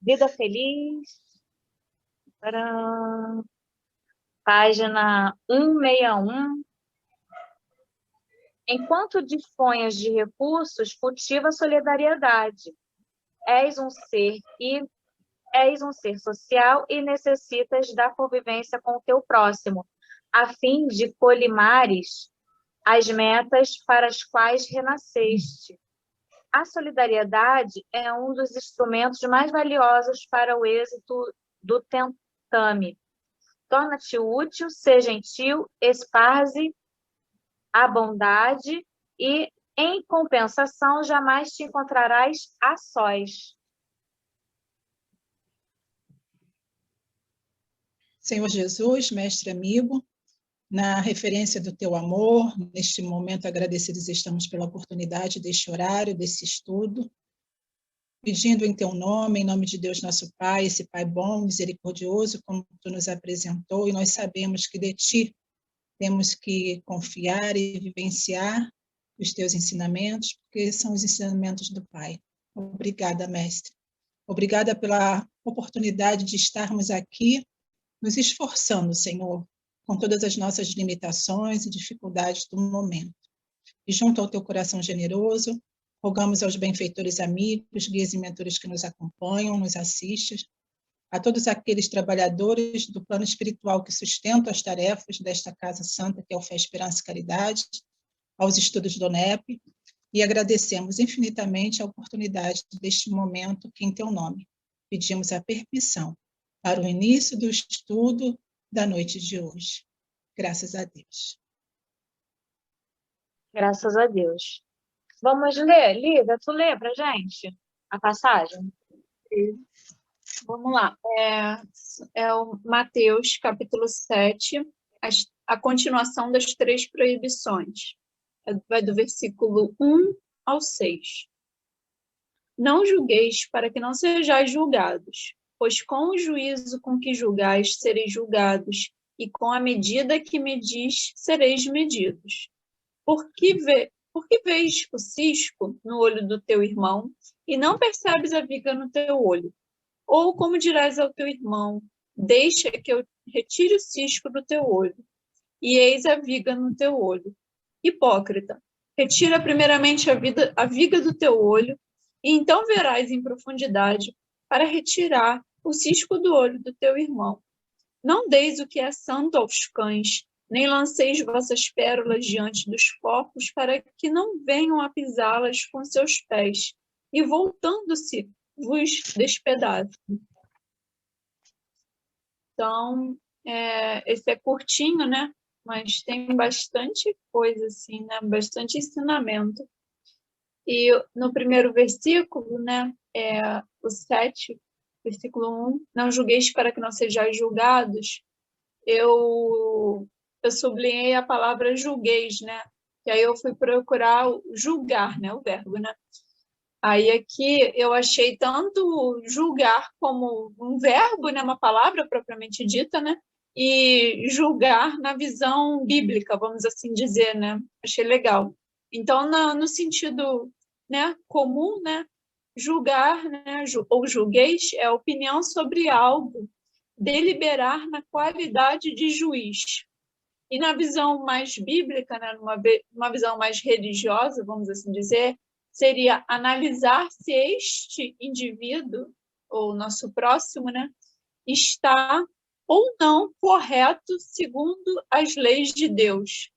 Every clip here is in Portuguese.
Vida Feliz. Tcharam. Página 161. Enquanto disponhas de recursos, cultiva a solidariedade. És um ser social e necessitas da convivência com o teu próximo, a fim de colimares as metas para as quais renasceste. A solidariedade é um dos instrumentos mais valiosos para o êxito do tentame. Torna-te útil, seja gentil, esparze a bondade e, em compensação, jamais te encontrarás a sós. Senhor Jesus, mestre amigo, na referência do teu amor, neste momento agradecidos estamos pela oportunidade deste horário, desse estudo, pedindo em teu nome, em nome de Deus nosso Pai, esse Pai bom, misericordioso, como tu nos apresentou, e nós sabemos que de ti temos que confiar e vivenciar os teus ensinamentos, porque são os ensinamentos do Pai. Obrigada, mestre. Obrigada pela oportunidade de estarmos aqui, nos esforçando, Senhor, com todas as nossas limitações e dificuldades do momento. E junto ao teu coração generoso, rogamos aos benfeitores amigos, guias e mentores que nos acompanham, nos assistem, a todos aqueles trabalhadores do plano espiritual que sustentam as tarefas desta Casa Santa, que é o Fé, Esperança e Caridade, aos estudos do NEP, e agradecemos infinitamente a oportunidade deste momento que, em teu nome, pedimos a permissão para o início do estudo da noite de hoje. Graças a Deus. Graças a Deus. Vamos ler, Lívia, tu lê para gente a passagem? Vamos lá. É o Mateus, capítulo 7, a continuação das 3 proibições. Vai do versículo 1 ao 6. Não julgueis para que não sejais julgados, pois com o juízo com que julgais sereis julgados, e com a medida que medis sereis medidos. Por que vês o cisco no olho do teu irmão, e não percebes a viga no teu olho? Ou como dirás ao teu irmão, deixa que eu retire o cisco do teu olho, e eis a viga no teu olho. Hipócrita, retira primeiramente a viga do teu olho, e então verás em profundidade para retirar o cisco do olho do teu irmão. Não deis o que é santo aos cães, nem lanceis vossas pérolas diante dos porcos, para que não venham a pisá-las com seus pés, e voltando-se, vos despedacem. Então, esse é curtinho, né? Mas tem bastante coisa, assim, né? Bastante ensinamento. E no primeiro versículo, né? O 7, versículo 1, não julgueis para que não sejais julgados. Eu sublinhei a palavra julgueis, né? Que aí eu fui procurar julgar, né? O verbo, né? Aí aqui eu achei tanto julgar como um verbo, né? Uma palavra propriamente dita, né? E julgar na visão bíblica, vamos assim dizer, né? Achei legal. Então, no sentido, né, comum, né? Julgar, né? Ou julgueis é opinião sobre algo, deliberar na qualidade de juiz. E na visão mais bíblica, né, numa visão mais religiosa, vamos assim dizer, seria analisar se este indivíduo, ou nosso próximo, né, está ou não correto segundo as leis de Deus.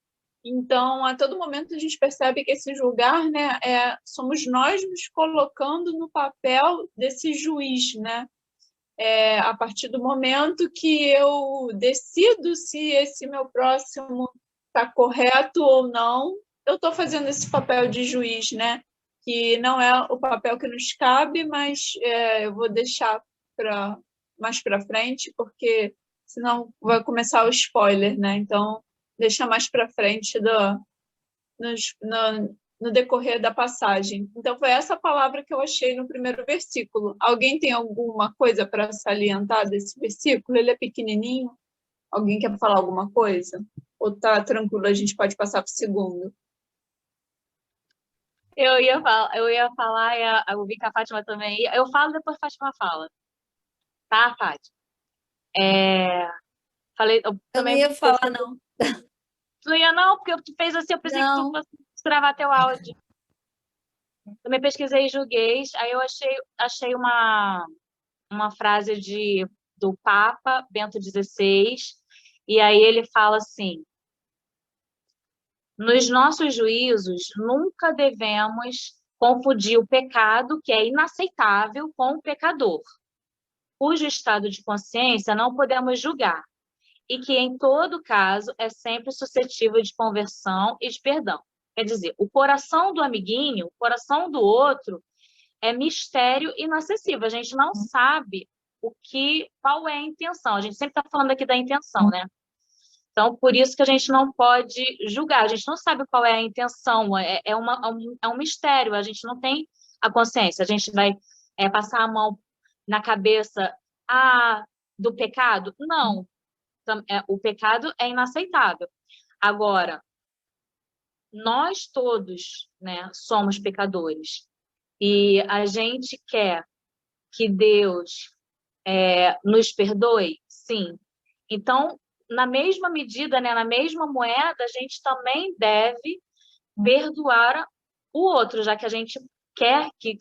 Então, a todo momento a gente percebe que esse julgar, né, somos nós nos colocando no papel desse juiz, né? A partir do momento que eu decido se esse meu próximo está correto ou não, eu estou fazendo esse papel de juiz, né? Que não é o papel que nos cabe, mas eu vou deixar mais para frente, porque senão vai começar o spoiler, né? Então, deixa mais para frente no decorrer da passagem. Então, foi essa palavra que eu achei no primeiro versículo. Alguém tem alguma coisa para salientar desse versículo? Ele é pequenininho. Alguém quer falar alguma coisa? Ou tá tranquilo, a gente pode passar para o segundo? Eu ia falar, eu vi que a Fátima também ia. Eu falo, depois a Fátima fala. Tá, Fátima? Falei, eu Eu não também. ia falar, não. Não ia, não, porque tu fez assim, eu pensei que tu Não. fosse gravar teu áudio. Também pesquisei julgueis, aí eu achei uma frase do Papa Bento XVI, e aí ele fala assim: nos nossos juízos, nunca devemos confundir o pecado, que é inaceitável, com o pecador, cujo estado de consciência não podemos julgar, e que, em todo caso, é sempre suscetível de conversão e de perdão. Quer dizer, o coração do amiguinho, o coração do outro, é mistério inacessível. A gente não sabe qual é a intenção. A gente sempre está falando aqui da intenção, né? Então, por isso que a gente não pode julgar. A gente não sabe qual é a intenção. É um mistério. A gente não tem a consciência. A gente vai passar a mão na cabeça do pecado? Não. O pecado é inaceitável. Agora, nós todos, né, somos pecadores. E a gente quer que Deus nos perdoe? Sim. Então, na mesma medida, né, na mesma moeda, a gente também deve perdoar o outro, já que a gente quer que,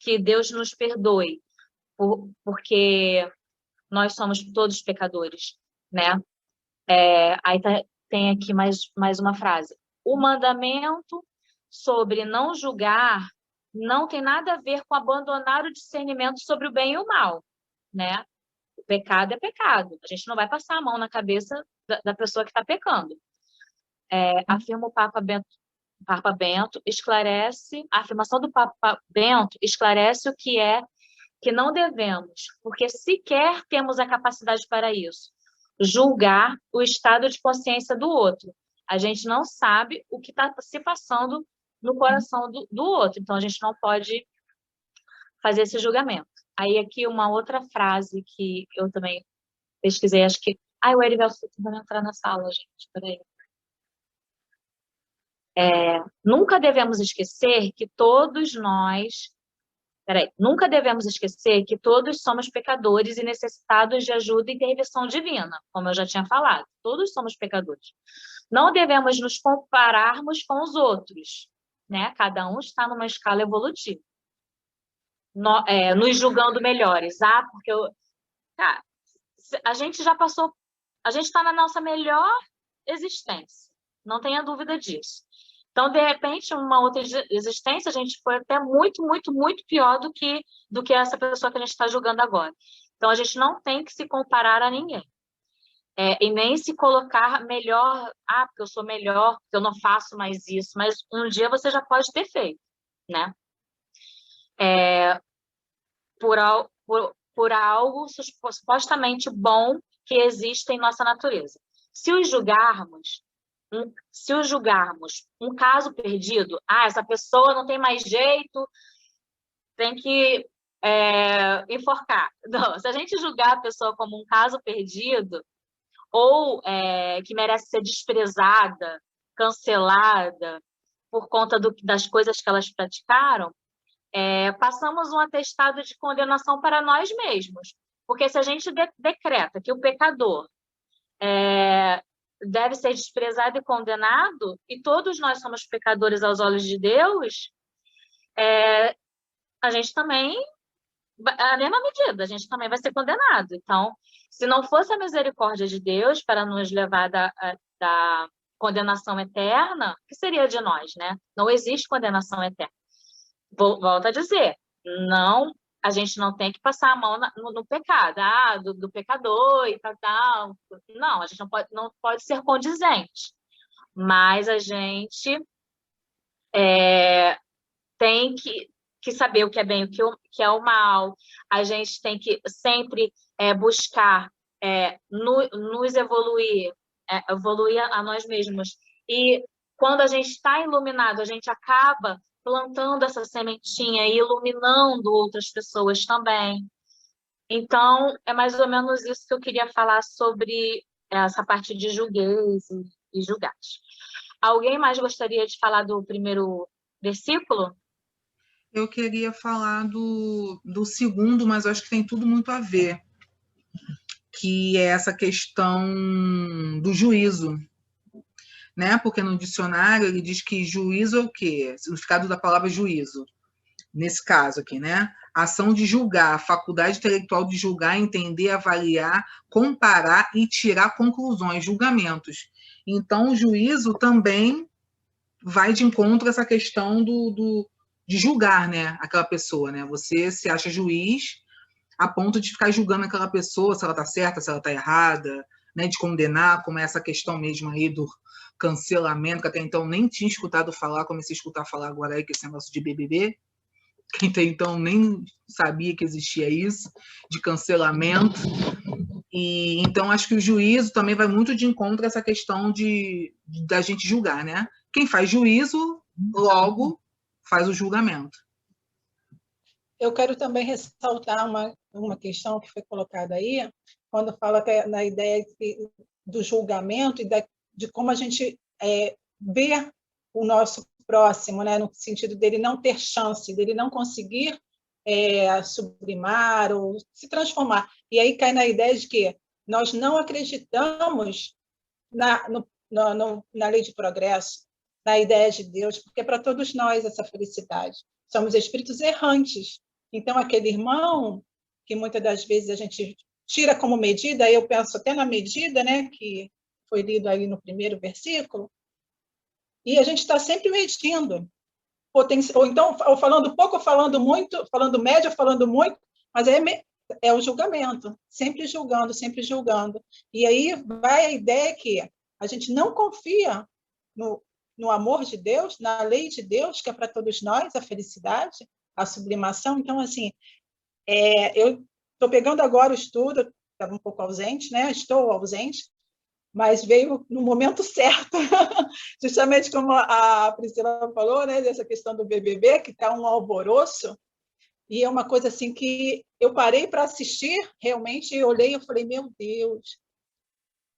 que Deus nos perdoe, porque nós somos todos pecadores, né? Aí tem aqui mais uma frase. O mandamento sobre não julgar não tem nada a ver com abandonar o discernimento sobre o bem e o mal, né? O pecado é pecado. A gente não vai passar a mão na cabeça da pessoa que está pecando. Afirma o Papa Bento, esclarece, a afirmação do Papa Bento esclarece o que não devemos, porque sequer temos a capacidade para isso, julgar o estado de consciência do outro. A gente não sabe o que está se passando no coração do outro, então a gente não pode fazer esse julgamento. Aí aqui uma outra frase que eu também pesquisei, acho que... o Erivelto está tentando entrar na sala, gente, peraí. Nunca devemos esquecer que todos nós... Nunca devemos esquecer que todos somos pecadores e necessitados de ajuda e intervenção divina, como eu já tinha falado. Todos somos pecadores. Não devemos nos compararmos com os outros, né? Cada um está numa escala evolutiva. Nos julgando melhores. Porque a gente já passou... A gente está na nossa melhor existência. Não tenha dúvida disso. Então, de repente, uma outra existência, a gente foi até muito, muito, muito pior do que essa pessoa que a gente está julgando agora. Então, a gente não tem que se comparar a ninguém. E nem se colocar melhor, porque eu sou melhor, porque eu não faço mais isso. Mas um dia você já pode ter feito, né? Por algo supostamente bom que existe em nossa natureza. Se o julgarmos um caso perdido, essa pessoa não tem mais jeito, tem que enforcar. Não, se a gente julgar a pessoa como um caso perdido, ou que merece ser desprezada, cancelada, por conta das coisas que elas praticaram, passamos um atestado de condenação para nós mesmos. Porque se a gente decreta que o pecador deve ser desprezado e condenado, e todos nós somos pecadores aos olhos de Deus, a gente também, a mesma medida, a gente também vai ser condenado. Então, se não fosse a misericórdia de Deus para nos levar da condenação eterna, o que seria de nós, né? Não existe condenação eterna. Volto a dizer, a gente não tem que passar a mão no pecado, do pecador e tal. Não, a gente não pode ser condizente. Mas a gente tem que saber o que é bem, o que é o mal. A gente tem que sempre buscar nos evoluir a nós mesmos. E quando a gente está iluminado, a gente acaba plantando essa sementinha e iluminando outras pessoas também. Então, é mais ou menos isso que eu queria falar sobre essa parte de julgueis e julgados. Alguém mais gostaria de falar do primeiro versículo? Eu queria falar do segundo, mas eu acho que tem tudo muito a ver, que é essa questão do juízo, né? Porque no dicionário ele diz que juízo é o quê? O significado da palavra juízo, nesse caso aqui, né? Ação de julgar, a faculdade intelectual de julgar, entender, avaliar, comparar e tirar conclusões, julgamentos. Então, o juízo também vai de encontro a essa questão de julgar, né, aquela pessoa, né? Você se acha juiz a ponto de ficar julgando aquela pessoa, se ela está certa, se ela está errada, né, de condenar, como é essa questão mesmo aí do cancelamento, que até então nem tinha escutado falar, comecei a escutar falar agora aí, que esse negócio de BBB, que até então nem sabia que existia isso, de cancelamento. E então acho que o juízo também vai muito de encontro a essa questão da gente julgar, né? Quem faz juízo, logo faz o julgamento. Eu quero também ressaltar uma questão que foi colocada aí, quando fala que na ideia do julgamento e de como a gente vê o nosso próximo, né, no sentido dele não ter chance, dele não conseguir sublimar ou se transformar. E aí cai na ideia de que nós não acreditamos na lei de progresso, na ideia de Deus, porque é para todos nós essa felicidade. Somos espíritos errantes. Então, aquele irmão, que muitas das vezes a gente tira como medida, eu penso até na medida, né, que foi lido aí no primeiro versículo, e a gente está sempre medindo. Ou então, ou falando pouco, ou falando muito, falando médio, ou falando muito, mas é o julgamento, sempre julgando, sempre julgando. E aí vai a ideia que a gente não confia no amor de Deus, na lei de Deus, que é para todos nós, a felicidade, a sublimação. Então, assim, eu estou pegando agora o estudo, estava um pouco ausente, né? Estou ausente, mas veio no momento certo, justamente como a Priscila falou, né? Dessa questão do BBB, que está um alvoroço, e é uma coisa assim que eu parei para assistir, realmente, e olhei e falei, meu Deus,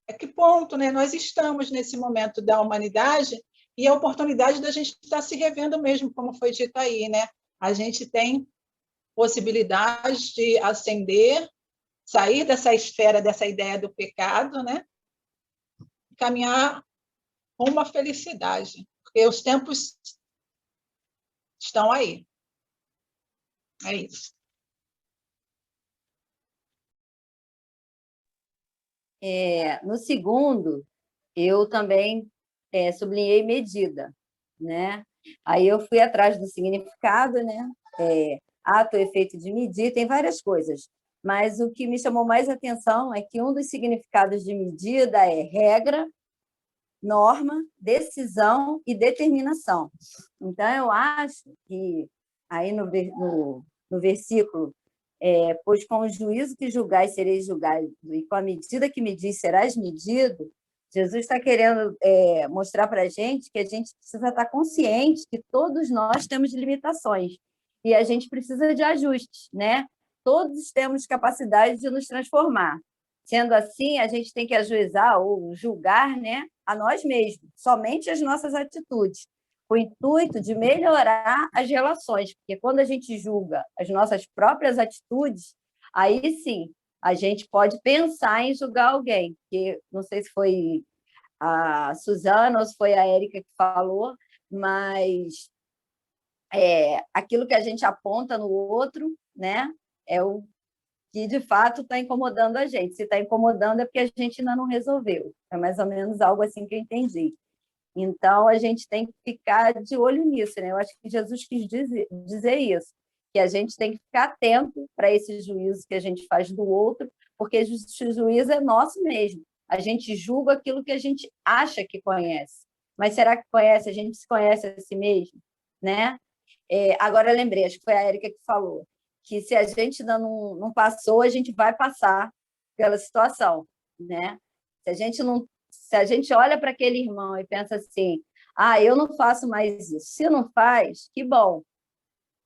a que ponto, né? Nós estamos nesse momento da humanidade e a oportunidade da gente estar se revendo mesmo, como foi dito aí, né? A gente tem possibilidade de ascender, sair dessa esfera, dessa ideia do pecado, né? Caminhar com uma felicidade, porque os tempos estão aí. É isso. No segundo, eu também sublinhei medida, né? Aí eu fui atrás do significado, né? Ato, efeito de medir, tem várias coisas, mas o que me chamou mais atenção é que um dos significados de medida é regra, norma, decisão e determinação. Então, eu acho que aí no versículo, pois com o juízo que julgais sereis julgados, e com a medida que medis serás medido, Jesus está querendo mostrar para a gente que a gente precisa estar consciente que todos nós temos limitações e a gente precisa de ajustes, né? Todos temos capacidade de nos transformar. Sendo assim, a gente tem que ajuizar ou julgar, né, a nós mesmos, somente as nossas atitudes, com o intuito de melhorar as relações, porque quando a gente julga as nossas próprias atitudes, aí sim, a gente pode pensar em julgar alguém, que não sei se foi a Suzana ou se foi a Érica que falou, mas aquilo que a gente aponta no outro, né, é o que de fato está incomodando a gente. Se está incomodando é porque a gente ainda não resolveu. É mais ou menos algo assim que eu entendi. Então, a gente tem que ficar de olho nisso, né? Eu acho que Jesus quis dizer isso, que a gente tem que ficar atento para esse juízo que a gente faz do outro, porque esse juízo é nosso mesmo. A gente julga aquilo que a gente acha que conhece. Mas será que conhece? A gente se conhece a si mesmo, né? Agora eu lembrei, acho que foi a Érica que falou, que se a gente ainda não passou, a gente vai passar pela situação, né? Se a gente olha para aquele irmão e pensa assim, eu não faço mais isso. Se não faz, que bom.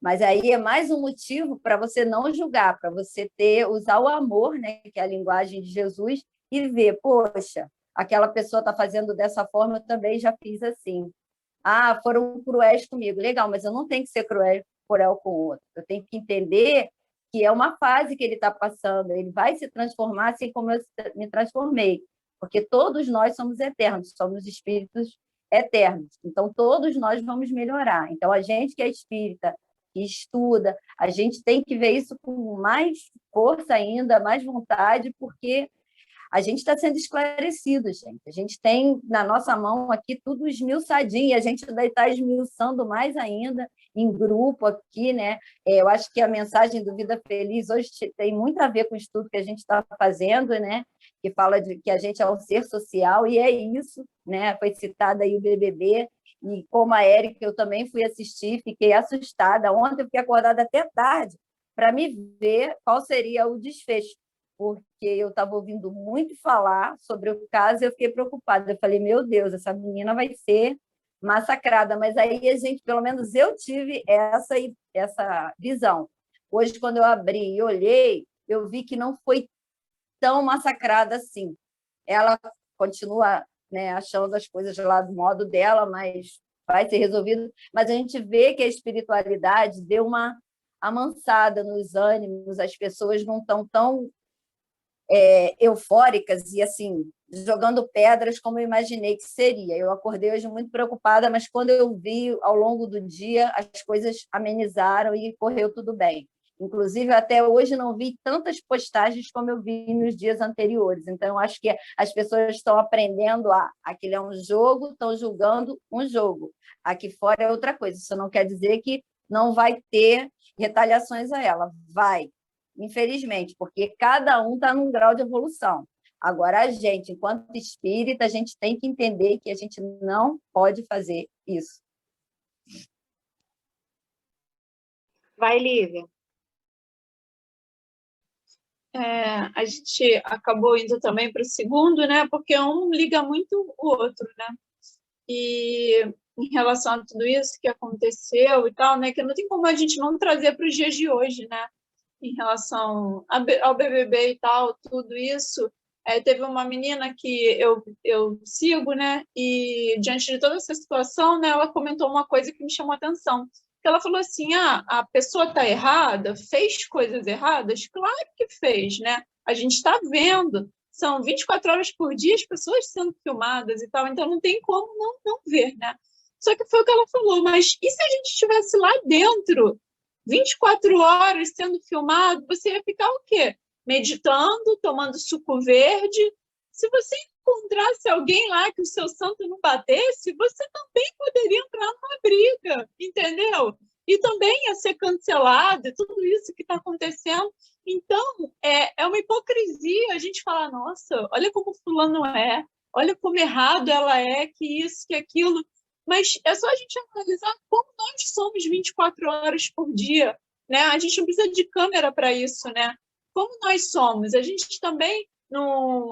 Mas aí é mais um motivo para você não julgar, para você usar o amor, né, que é a linguagem de Jesus, e ver, poxa, aquela pessoa está fazendo dessa forma, eu também já fiz assim. Ah, foram cruéis comigo. Legal, mas eu não tenho que ser cruel com o outro. Eu tenho que entender que é uma fase que ele está passando. Ele vai se transformar assim como eu me transformei. Porque todos nós somos eternos, somos espíritos eternos. Então, todos nós vamos melhorar. Então, a gente que é espírita, que estuda, a gente tem que ver isso com mais força ainda, mais vontade, porque a gente está sendo esclarecido, gente. A gente tem na nossa mão aqui tudo esmiuçadinho, a gente está esmiuçando mais ainda em grupo aqui, né? Eu acho que a mensagem do Vida Feliz hoje tem muito a ver com o estudo que a gente está fazendo, né? Que fala de que a gente é um ser social, e é isso, né? Foi citado aí o BBB, e como a Érica, eu também fui assistir, fiquei assustada. Ontem eu fiquei acordada até tarde para me ver qual seria o desfecho, porque eu estava ouvindo muito falar sobre o caso e eu fiquei preocupada. Eu falei, meu Deus, essa menina vai ser massacrada. Mas aí a gente, pelo menos eu tive essa visão. Hoje, quando eu abri e olhei, eu vi que não foi tão massacrada assim. Ela continua, né, achando as coisas lá do modo dela, mas vai ser resolvido. Mas a gente vê que a espiritualidade deu uma amansada nos ânimos, as pessoas não estão tão eufóricas e assim jogando pedras como eu imaginei que seria. Eu acordei hoje muito preocupada, mas quando eu vi ao longo do dia, as coisas amenizaram e correu tudo bem. Inclusive, até hoje não vi tantas postagens como eu vi nos dias anteriores. Então, acho que as pessoas estão aprendendo aquilo é um jogo, estão julgando um jogo. Aqui fora é outra coisa. Isso não quer dizer que não vai ter retaliações a ela. Vai, infelizmente, porque cada um está num grau de evolução. Agora, a gente, enquanto espírita, a gente tem que entender que a gente não pode fazer isso. Vai, Lívia. A gente acabou indo também para o segundo, né? Porque um liga muito o outro, né? E em relação a tudo isso que aconteceu e tal, né? Que não tem como a gente não trazer para os dias de hoje, né? Em relação ao BBB e tal, tudo isso. Teve uma menina que eu sigo, né? E diante de toda essa situação, né? Ela comentou uma coisa que me chamou a atenção. Ela falou assim, a pessoa está errada, fez coisas erradas? Claro que fez, né? A gente está vendo, são 24 horas por dia as pessoas sendo filmadas e tal, então não tem como não ver, né? Só que foi o que ela falou, mas e se a gente estivesse lá dentro, 24 horas sendo filmado, você ia ficar o quê? Meditando, tomando suco verde. Se você encontrasse alguém lá que o seu santo não batesse, você também poderia entrar numa briga, entendeu? E também ia ser cancelado, e tudo isso que está acontecendo. Então, é uma hipocrisia a gente falar, nossa, olha como fulano é, olha como errado ela é, que isso, que aquilo. Mas é só a gente analisar como nós somos 24 horas por dia, né? A gente não precisa de câmera para isso, né? Como nós somos, a gente também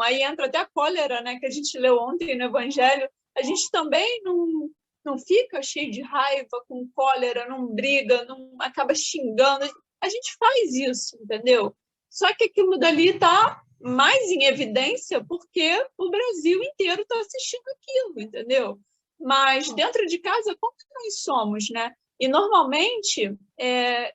aí entra até a cólera, né, que a gente leu ontem no Evangelho, a gente também não fica cheio de raiva, com cólera, não briga, não acaba xingando. A gente faz isso, entendeu? Só que aquilo dali está mais em evidência porque o Brasil inteiro está assistindo aquilo, entendeu? Mas dentro de casa, como nós somos, né? E, normalmente,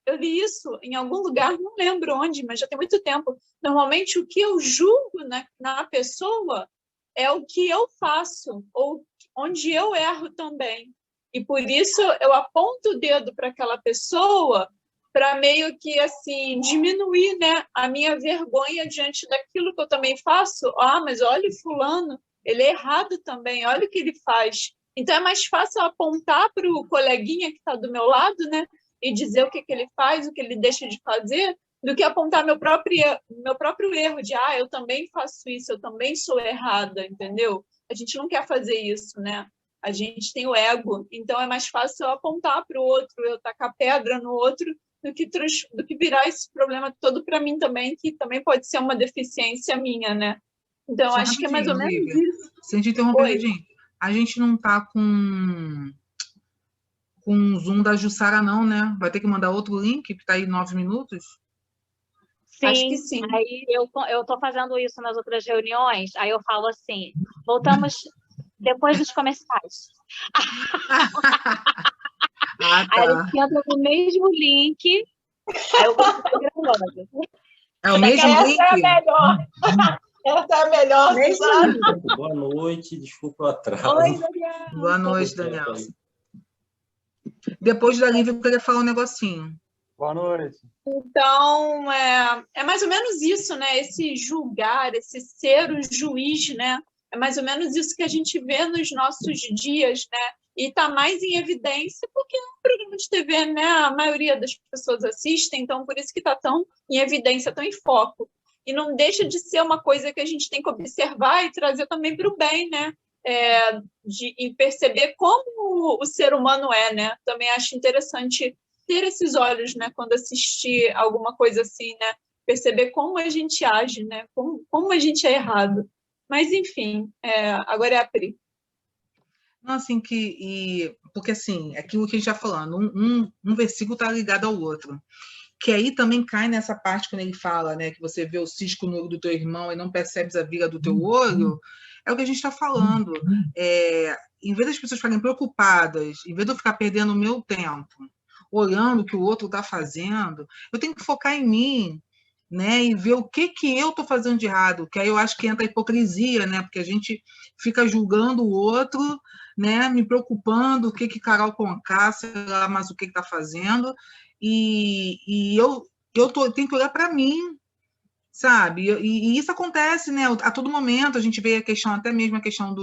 eu li isso em algum lugar, não lembro onde, mas já tem muito tempo. Normalmente, o que eu julgo na pessoa é o que eu faço, ou onde eu erro também. E, por isso, eu aponto o dedo para aquela pessoa para meio que, assim, diminuir, né, a minha vergonha diante daquilo que eu também faço. Mas olha o fulano, ele é errado também, olha o que ele faz. Então, é mais fácil apontar para o coleguinha que está do meu lado, né, e dizer o que ele faz, o que ele deixa de fazer, do que apontar meu próprio erro de, eu também faço isso, eu também sou errada, entendeu? A gente não quer fazer isso, né? A gente tem o ego, então é mais fácil eu apontar para o outro, eu tacar pedra no outro, do que virar esse problema todo para mim também, que também pode ser uma deficiência minha, né? Então, Só acho que é mais ou menos Lívia, isso. sem te interromper, rapidinho. A gente não está com o Zoom da Jussara, não, né? Vai ter que mandar outro link, que está aí 9 minutos? Acho que Sim, sim. aí eu tô fazendo isso nas outras reuniões, aí eu falo assim, voltamos depois dos comerciais. Ah, Aí a gente tá. entra no mesmo link, aí eu continuo gravando. É o mesmo Essa é a link? melhor. Essa é a melhor, Mesmo sabe? Boa noite, desculpa o atraso. Oi, Daniel. Boa noite, Tudo Daniel. certo aí? Depois da Lívia, eu queria falar um negocinho. Boa noite. Então, é mais ou menos isso, né? Esse julgar, esse ser o juiz, né? É mais ou menos isso que a gente vê nos nossos dias, né? E está mais em evidência porque é um programa de TV, né? A maioria das pessoas assistem, então por isso que está tão em evidência, tão em foco. E não deixa de ser uma coisa que a gente tem que observar e trazer também para o bem, né? E perceber como o ser humano é, né? Também acho interessante ter esses olhos, né? Quando assistir alguma coisa assim, né? Perceber como a gente age, né? Como a gente é errado. Mas, enfim, agora é a Pri. Não, assim, porque assim, é aquilo que a gente está falando, um versículo está ligado ao outro. Que aí também cai nessa parte quando ele fala, né? Que você vê o cisco no olho do teu irmão e não percebes a viga do teu olho. É o que a gente está falando. Em vez das pessoas ficarem preocupadas, em vez de eu ficar perdendo o meu tempo, olhando o que o outro está fazendo, eu tenho que focar em mim, né? E ver o que eu estou fazendo de errado. Que aí eu acho que entra a hipocrisia, né? Porque a gente fica julgando o outro, né? Me preocupando o que Carol Conká, sei lá, mas o que está fazendo. E eu tenho que olhar para mim, sabe? E isso acontece, né? A todo momento a gente vê a questão, até mesmo a questão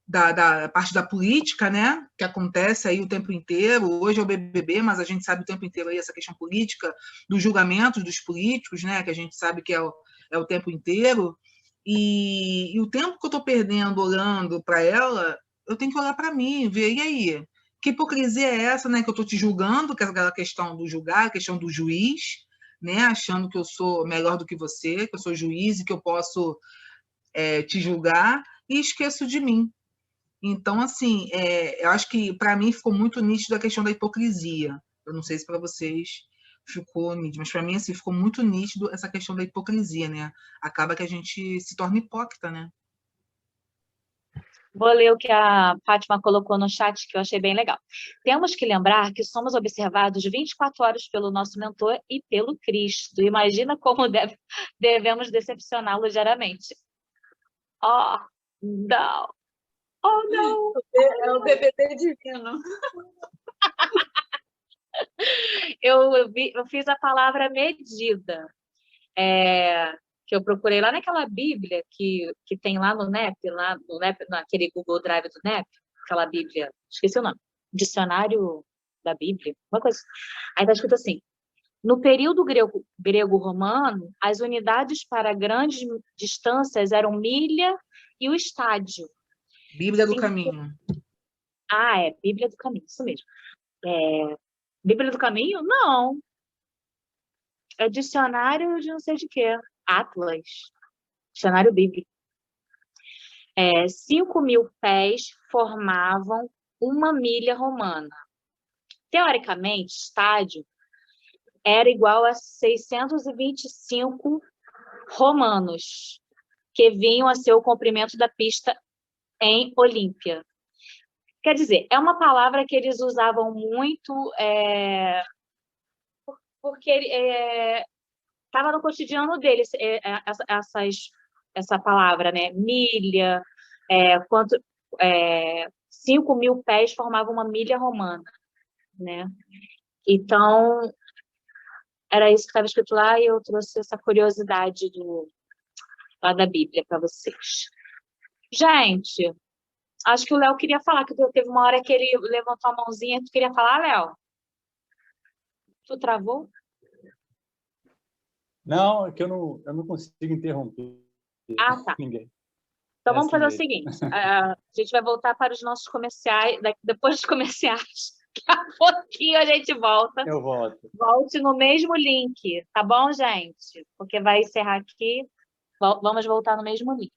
da parte da política, né? Que acontece aí o tempo inteiro. Hoje é o BBB, mas a gente sabe o tempo inteiro aí essa questão política, dos julgamentos dos políticos, né? Que a gente sabe que é o tempo inteiro. E o tempo que eu estou perdendo olhando para ela, eu tenho que olhar para mim, ver, e aí? Que hipocrisia é essa, né? Que eu estou te julgando, que é aquela questão do julgar, a questão do juiz, né? Achando que eu sou melhor do que você, que eu sou juiz e que eu posso te julgar, e esqueço de mim. Então, assim, eu acho que para mim ficou muito nítido a questão da hipocrisia. Eu não sei se para vocês ficou nítido, mas para mim assim, ficou muito nítido essa questão da hipocrisia, né? Acaba que a gente se torna hipócrita, né? Vou ler o que a Fátima colocou no chat, que eu achei bem legal. Temos que lembrar que somos observados 24 horas pelo nosso mentor e pelo Cristo. Imagina como devemos decepcioná-lo diariamente. Oh, não. Oh, não. É o BBB divino. Eu fiz a palavra medida, que eu procurei lá naquela Bíblia que tem lá no NEP, naquele Google Drive do NEP, aquela Bíblia, esqueci o nome, Dicionário da Bíblia, uma coisa. Aí está escrito assim: no período grego-romano, as unidades para grandes distâncias eram milha e o estádio. Bíblia do Caminho. Bíblia do Caminho, isso mesmo. Bíblia do Caminho? Não. É dicionário de não sei de quê. Atlas. Dicionário bíblico. 5.000 pés formavam uma milha romana. Teoricamente, estádio era igual a 625 romanos, que vinham a ser o comprimento da pista em Olímpia. Quer dizer, é uma palavra que eles usavam muito porque estava no cotidiano deles essa palavra, né? Milha, 5.000 pés formavam uma milha romana, né? Então, era isso que estava escrito lá e eu trouxe essa curiosidade lá da Bíblia para vocês. Gente, acho que o Léo queria falar, que teve uma hora que ele levantou a mãozinha. Tu queria falar, Léo? Tu travou? Não, é que eu não consigo interromper Tá. ninguém. Então, vamos fazer o mesmo. seguinte. A gente vai voltar para os nossos comerciais, depois dos comerciais. Daqui a pouquinho a gente volta. Eu volto. Volte no mesmo link, tá bom, gente? Porque vai encerrar aqui. Vamos voltar no mesmo link.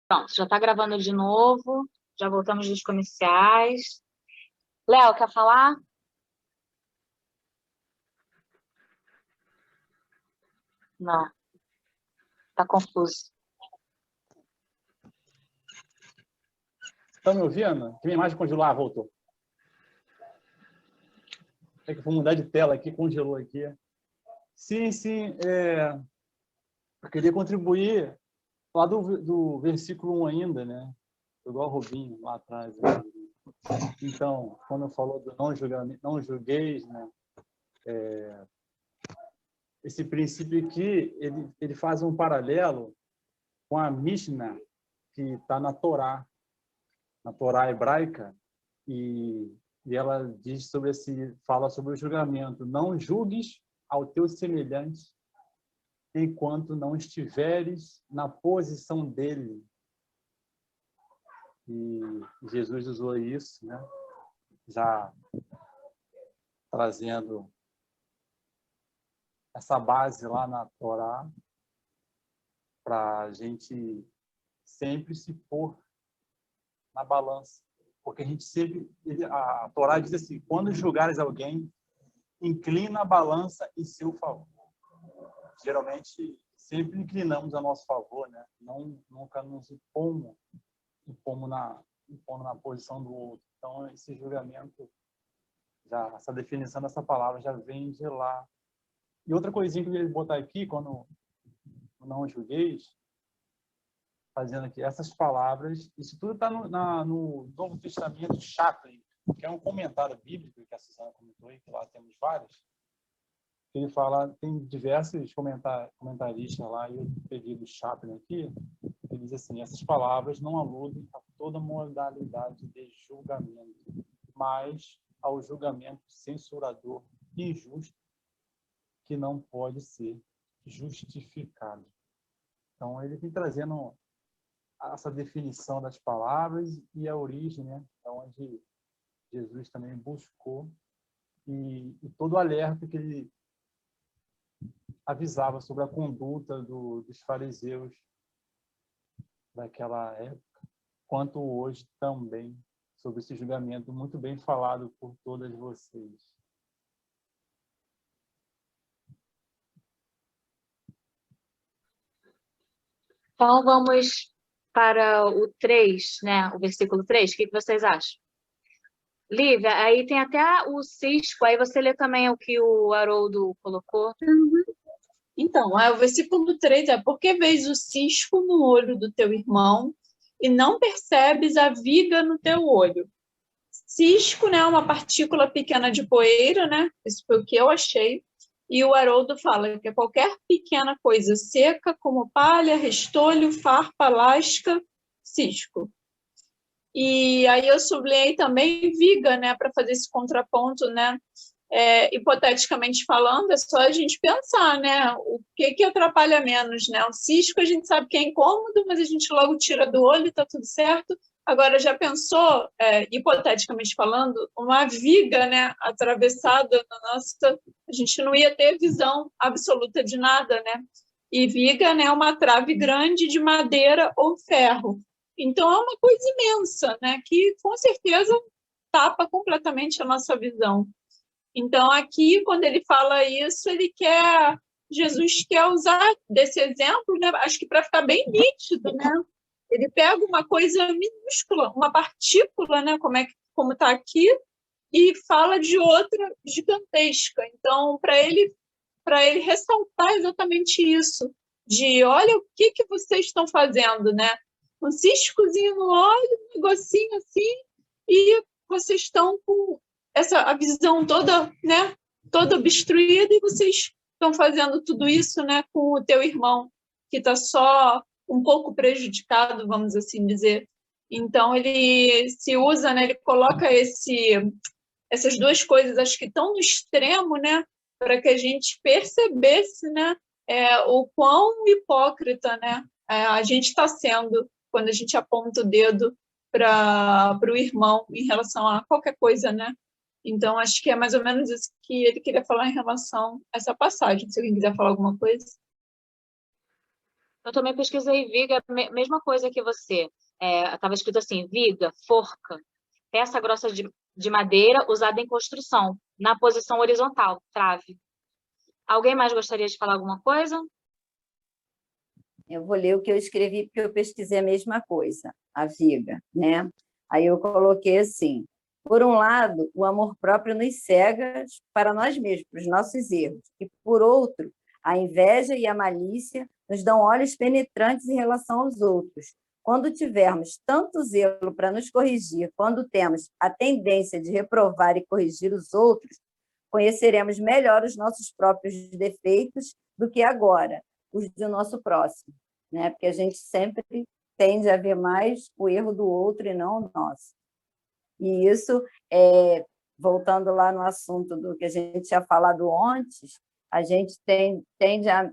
Pronto, já está gravando de novo. Já voltamos dos comerciais. Léo, quer falar? Não, está confuso. Estão me ouvindo? Que minha imagem congelou. Voltou. É que eu vou mudar de tela aqui, congelou aqui. Sim, sim. Eu queria contribuir lá do versículo 1 ainda, né? Igual o Rubinho lá atrás. Então, quando falou do não julgueis, né? Esse princípio aqui, ele faz um paralelo com a Mishnah, que está na Torá hebraica, e ela diz fala sobre o julgamento. Não julgues ao teu semelhante enquanto não estiveres na posição dele. E Jesus usou isso, né? Já trazendo essa base lá na Torá para a gente sempre se pôr na balança. Porque a gente sempre... A Torá diz assim, quando julgares alguém, inclina a balança em seu favor. Geralmente, sempre inclinamos a nosso favor, né? Nunca nos impomos na posição do outro. Então, esse julgamento, essa definição dessa palavra já vem de lá. E outra coisinha que eu queria botar aqui, quando não julgueis, fazendo aqui essas palavras, isso tudo está no Novo Testamento Chaplin, que é um comentário bíblico que a Suzana comentou aí, que lá temos vários. Ele fala, tem diversos comentaristas lá, e eu peguei do Chaplin aqui, ele diz assim, essas palavras não aludem a toda modalidade de julgamento, mas ao julgamento censurador e injusto, que não pode ser justificado. Então, ele vem trazendo essa definição das palavras e a origem, né, onde Jesus também buscou, e todo o alerta que ele avisava sobre a conduta dos fariseus daquela época, quanto hoje também, sobre esse julgamento muito bem falado por todas vocês. Então, vamos para o 3, né? O versículo 3. O que vocês acham? Lívia, aí tem até o cisco, aí você lê também o que o Haroldo colocou. Então, o versículo 3 é: por que vês o cisco no olho do teu irmão e não percebes a viga no teu olho? Cisco, né, é uma partícula pequena de poeira, né? Isso foi o que eu achei. E o Haroldo fala que é qualquer pequena coisa seca, como palha, restolho, farpa, lasca, cisco. E aí eu sublinhei também viga, né, para fazer esse contraponto, né? Hipoteticamente falando, é só a gente pensar, né? O que atrapalha menos, né? O cisco a gente sabe que é incômodo, mas a gente logo tira do olho e está tudo certo. Agora, já pensou, hipoteticamente falando, uma viga, né, atravessada na nossa... A gente não ia ter visão absoluta de nada, né? E viga, né, é uma trave grande de madeira ou ferro. Então, é uma coisa imensa, né, que com certeza tapa completamente a nossa visão. Então, aqui, quando ele fala isso, Jesus quer usar desse exemplo, né, acho que para ficar bem nítido, né? Ele pega uma coisa minúscula, uma partícula, né, como está aqui, e fala de outra gigantesca. Então, para ele ressaltar exatamente isso, de olha o que vocês estão fazendo, né? Um ciscozinho no olho, um negocinho assim, e vocês estão com a visão toda, né, toda obstruída, e vocês estão fazendo tudo isso, né, com o teu irmão, que está só um pouco prejudicado, vamos assim dizer. Então, ele se usa, né, ele coloca essas duas coisas, acho que estão no extremo, né, para que a gente percebesse, né, o quão hipócrita, né, a gente está sendo quando a gente aponta o dedo para o irmão em relação a qualquer coisa, né? Então, acho que é mais ou menos isso que ele queria falar em relação a essa passagem. Se alguém quiser falar alguma coisa. Eu também pesquisei viga, mesma coisa que você. Estava escrito assim, viga, forca, peça grossa de madeira usada em construção, na posição horizontal, trave. Alguém mais gostaria de falar alguma coisa? Eu vou ler o que eu escrevi, porque eu pesquisei a mesma coisa, a Viga, né? Aí eu coloquei assim: por um lado, o amor próprio nos cega para nós mesmos, para os nossos erros, e por outro, a inveja e a malícia nos dão olhos penetrantes em relação aos outros. Quando tivermos tanto zelo para nos corrigir, quando temos a tendência de reprovar e corrigir os outros, conheceremos melhor os nossos próprios defeitos do que agora os do nosso próximo, né? Porque a gente sempre tende a ver mais o erro do outro e não o nosso. E isso, voltando lá no assunto do que a gente tinha falado antes, a gente tende a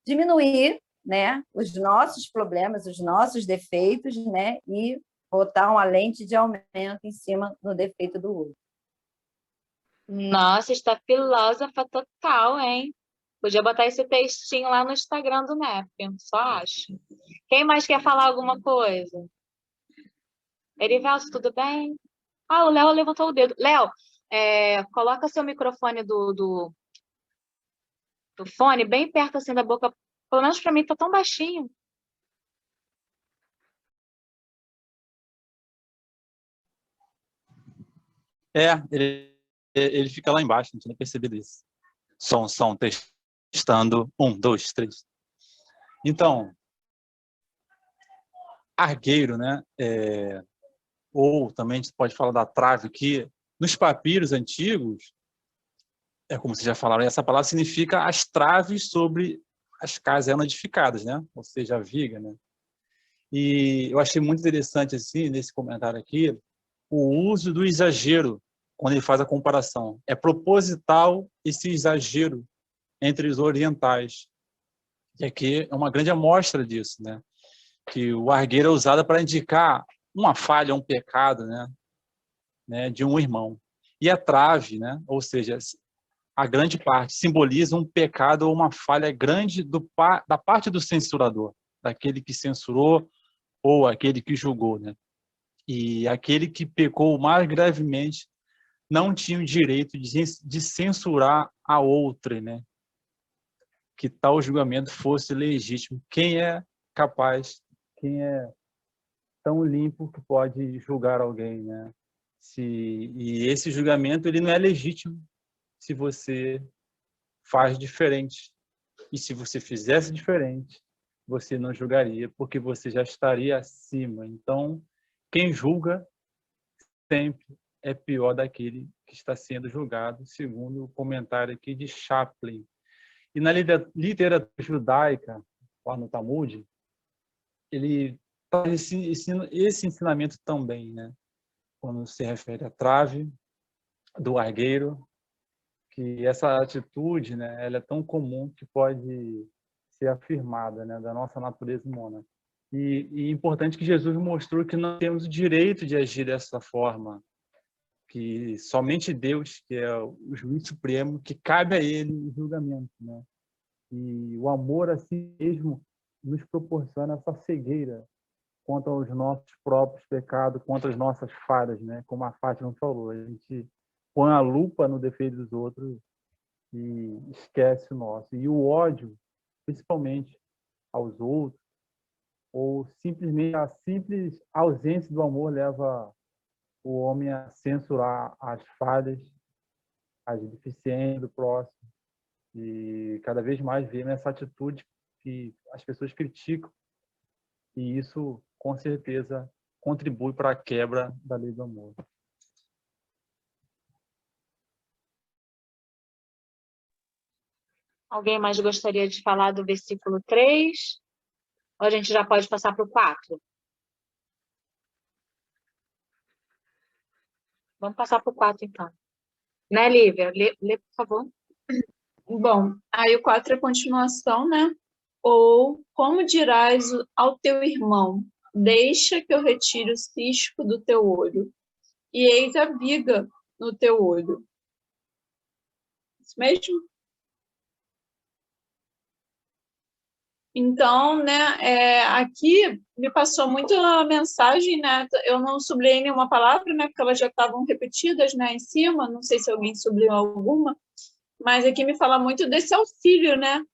diminuir, né, os nossos problemas, os nossos defeitos, né, e botar uma lente de aumento em cima do defeito do outro. Nossa, está filósofa total, hein? Podia botar esse textinho lá no Instagram do NEP, só acho. Quem mais quer falar alguma coisa? Erivelto, tudo bem? Ah, o Léo levantou o dedo. Léo, coloca seu microfone do fone bem perto assim da boca. Pelo menos para mim tá tão baixinho. Ele fica lá embaixo, não tinha percebido isso. Som, testando. 1, 2, 3. Então, argueiro, né? Ou também a gente pode falar da trave, que nos papiros antigos, como vocês já falaram, essa palavra significa as traves sobre as casas eram edificadas, né? Ou seja, a viga, né? E eu achei muito interessante, assim, nesse comentário aqui, o uso do exagero, quando ele faz a comparação. É proposital esse exagero entre os orientais. E aqui é uma grande amostra disso, né? Que o argueiro é usado para indicar uma falha, um pecado, né, de um irmão. E a trave, né? Ou seja, a grande parte simboliza um pecado ou uma falha grande da parte do censurador, daquele que censurou ou aquele que julgou, né? E aquele que pecou mais gravemente não tinha o direito de censurar a outra, né? Que tal julgamento fosse legítimo. Quem é capaz, quem é tão limpo que pode julgar alguém, né? E esse julgamento ele não é legítimo se você faz diferente. E se você fizesse diferente, você não julgaria, porque você já estaria acima. Então, quem julga sempre é pior daquele que está sendo julgado, segundo o comentário aqui de Chaplin. E na literatura judaica, lá no Talmud, ele traz esse ensinamento também, né? Quando se refere à trave do argueiro, que essa atitude, né, ela é tão comum que pode ser afirmada, né, da nossa natureza humana. E importante que Jesus mostrou que nós temos o direito de agir dessa forma, que somente Deus, que é o juiz supremo, que cabe a ele o julgamento, né? E o amor a si mesmo nos proporciona essa cegueira contra os nossos próprios pecados, contra as nossas falhas, né? Como a Fátima falou, a gente põe a lupa no defeito dos outros e esquece o nosso. E o ódio, principalmente aos outros, ou simplesmente a simples ausência do amor leva o homem a censurar as falhas, as deficiências do próximo. E cada vez mais vemos essa atitude que as pessoas criticam. E isso, com certeza, contribui para a quebra da lei do amor. Alguém mais gostaria de falar do versículo 3? Ou a gente já pode passar para o 4? Vamos passar para o 4, então. Né, Lívia? Lê, por favor. Bom, aí o 4 é a continuação, né? Ou, como dirás ao teu irmão, deixa que eu retire o cisco do teu olho, e eis a viga no teu olho. Isso mesmo? Então, né, aqui me passou muito a mensagem, né? Eu não sublinhei nenhuma palavra, né? Porque elas já estavam repetidas, né, em cima. Não sei se alguém sublinhou alguma, mas aqui me fala muito desse auxílio, né?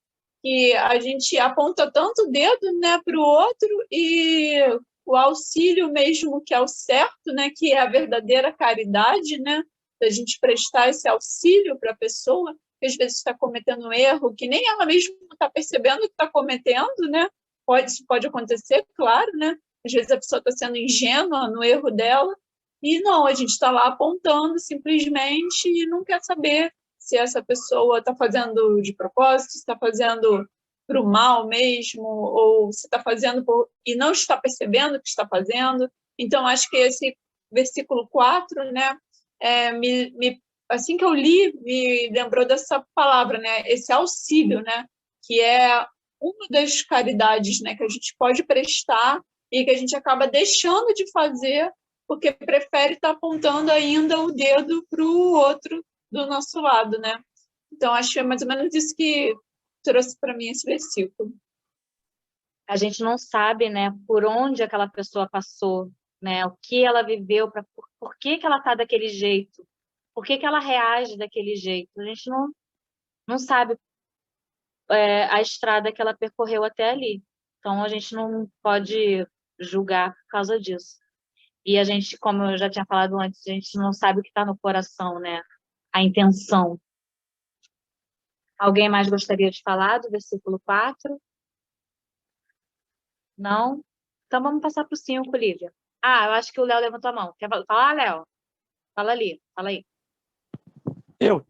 que a gente aponta tanto o dedo, né, para o outro, e o auxílio mesmo que é o certo, né, que é a verdadeira caridade, né, da gente prestar esse auxílio para a pessoa, que às vezes está cometendo um erro que nem ela mesma está percebendo que está cometendo, né? Pode acontecer, claro, né? Às vezes a pessoa está sendo ingênua no erro dela, e não, a gente está lá apontando simplesmente e não quer saber se essa pessoa está fazendo de propósito, se está fazendo para o mal mesmo, ou se está fazendo e não está percebendo o que está fazendo. Então, acho que esse versículo 4, né, assim que eu li, me lembrou dessa palavra, né, esse auxílio, né, que é uma das caridades, né, que a gente pode prestar e que a gente acaba deixando de fazer porque prefere estar apontando ainda o dedo para o outro do nosso lado, né? Então, acho que é mais ou menos isso que trouxe para mim esse versículo. A gente não sabe, né, por onde aquela pessoa passou, né, o que ela viveu, por que ela está daquele jeito, por que ela reage daquele jeito. A gente não sabe a estrada que ela percorreu até ali. Então, a gente não pode julgar por causa disso. E a gente, como eu já tinha falado antes, a gente não sabe o que está no coração, né? A intenção. Alguém mais gostaria de falar do versículo 4? Não? Então vamos passar para o 5, Lívia. Eu acho que o Léo levantou a mão. Quer falar, Léo? Fala ali, fala aí. Eu.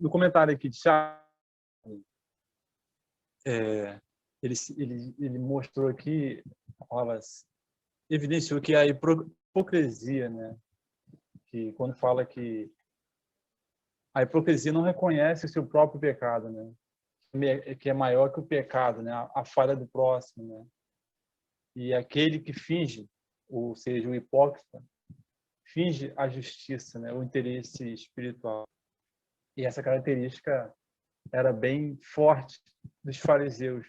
No comentário aqui de Thiago, ele mostrou aqui, evidenciou que a hipocrisia, né? Que quando fala que a hipocrisia não reconhece o seu próprio pecado, né? Que é maior que o pecado, né? A falha do próximo, né? E aquele que finge, ou seja, o hipócrita, finge a justiça, né? O interesse espiritual. E essa característica era bem forte dos fariseus,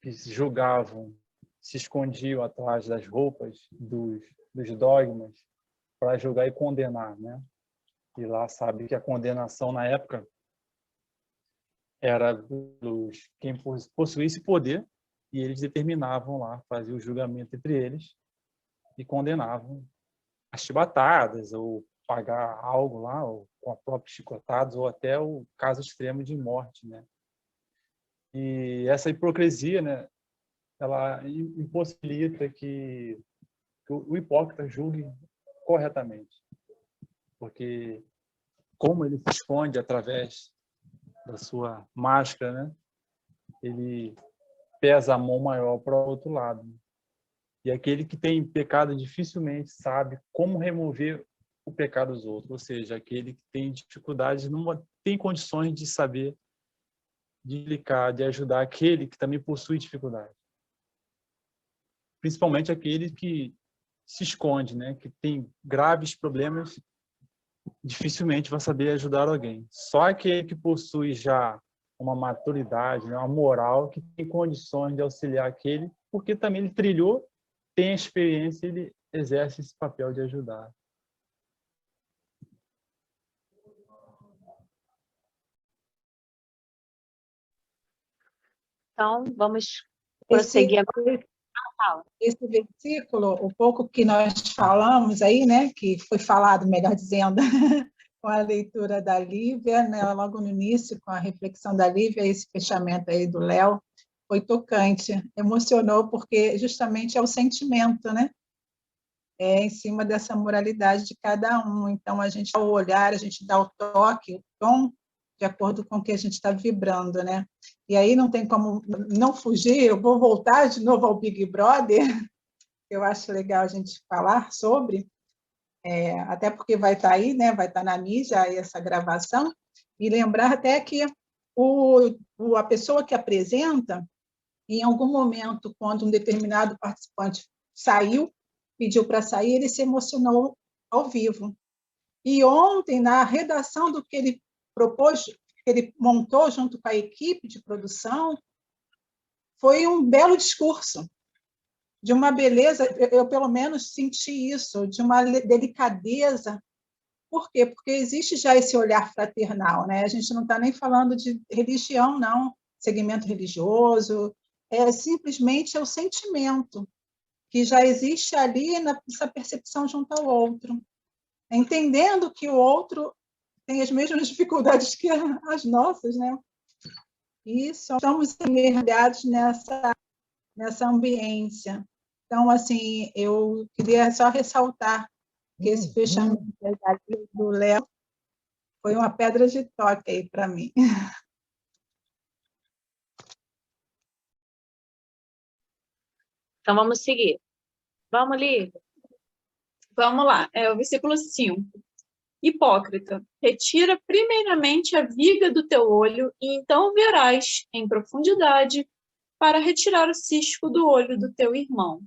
que julgavam, se escondiam atrás das roupas, dos dogmas, para julgar e condenar, né? E lá sabe que a condenação na época era quem possuísse poder, e eles determinavam lá, faziam o julgamento entre eles e condenavam as chibatadas, ou pagar algo lá, ou com a própria chicotadas, ou até o caso extremo de morte, né? E essa hipocrisia, né, ela impossibilita que o hipócrita julgue corretamente, porque como ele se esconde através da sua máscara, né, ele pesa a mão maior para o outro lado. E aquele que tem pecado dificilmente sabe como remover o pecado dos outros, ou seja, aquele que tem dificuldades não tem condições de saber, de explicar, de ajudar aquele que também possui dificuldade. Principalmente aquele que se esconde, né, que tem graves problemas, dificilmente vai saber ajudar alguém. Só aquele que possui já uma maturidade, né, uma moral, que tem condições de auxiliar aquele, porque também ele trilhou, tem experiência, ele exerce esse papel de ajudar. Então, vamos prosseguir agora. Esse versículo, o pouco que nós falamos aí, né, que foi falado, melhor dizendo, com a leitura da Lívia, né, logo no início, com a reflexão da Lívia, esse fechamento aí do Léo, foi tocante, emocionou, porque justamente é o sentimento, né? É em cima dessa moralidade de cada um. Então, a gente dá o olhar, a gente dá o toque, o tom, de acordo com o que a gente está vibrando, né? E aí não tem como não fugir, eu vou voltar de novo ao Big Brother, eu acho legal a gente falar sobre, até porque vai estar aí, né? Vai estar na mídia aí essa gravação, e lembrar até que a pessoa que apresenta, em algum momento, quando um determinado participante saiu, pediu para sair, ele se emocionou ao vivo. E ontem, na redação do que ele propôs, que ele montou junto com a equipe de produção, foi um belo discurso, de uma beleza, eu pelo menos senti isso, de uma delicadeza Por quê? Porque existe já esse olhar fraternal, né? A gente não está nem falando de religião, não, segmento religioso, simplesmente o sentimento que já existe ali nessa percepção junto ao outro, entendendo que o outro tem as mesmas dificuldades que as nossas, né? E estamos mergulhados nessa ambiência. Então, assim, eu queria só ressaltar que esse fechamento do Léo foi uma pedra de toque aí para mim. Então, vamos seguir. Vamos, Lívia. Vamos lá, o versículo 5. Hipócrita, retira primeiramente a viga do teu olho, e então verás em profundidade para retirar o cisco do olho do teu irmão.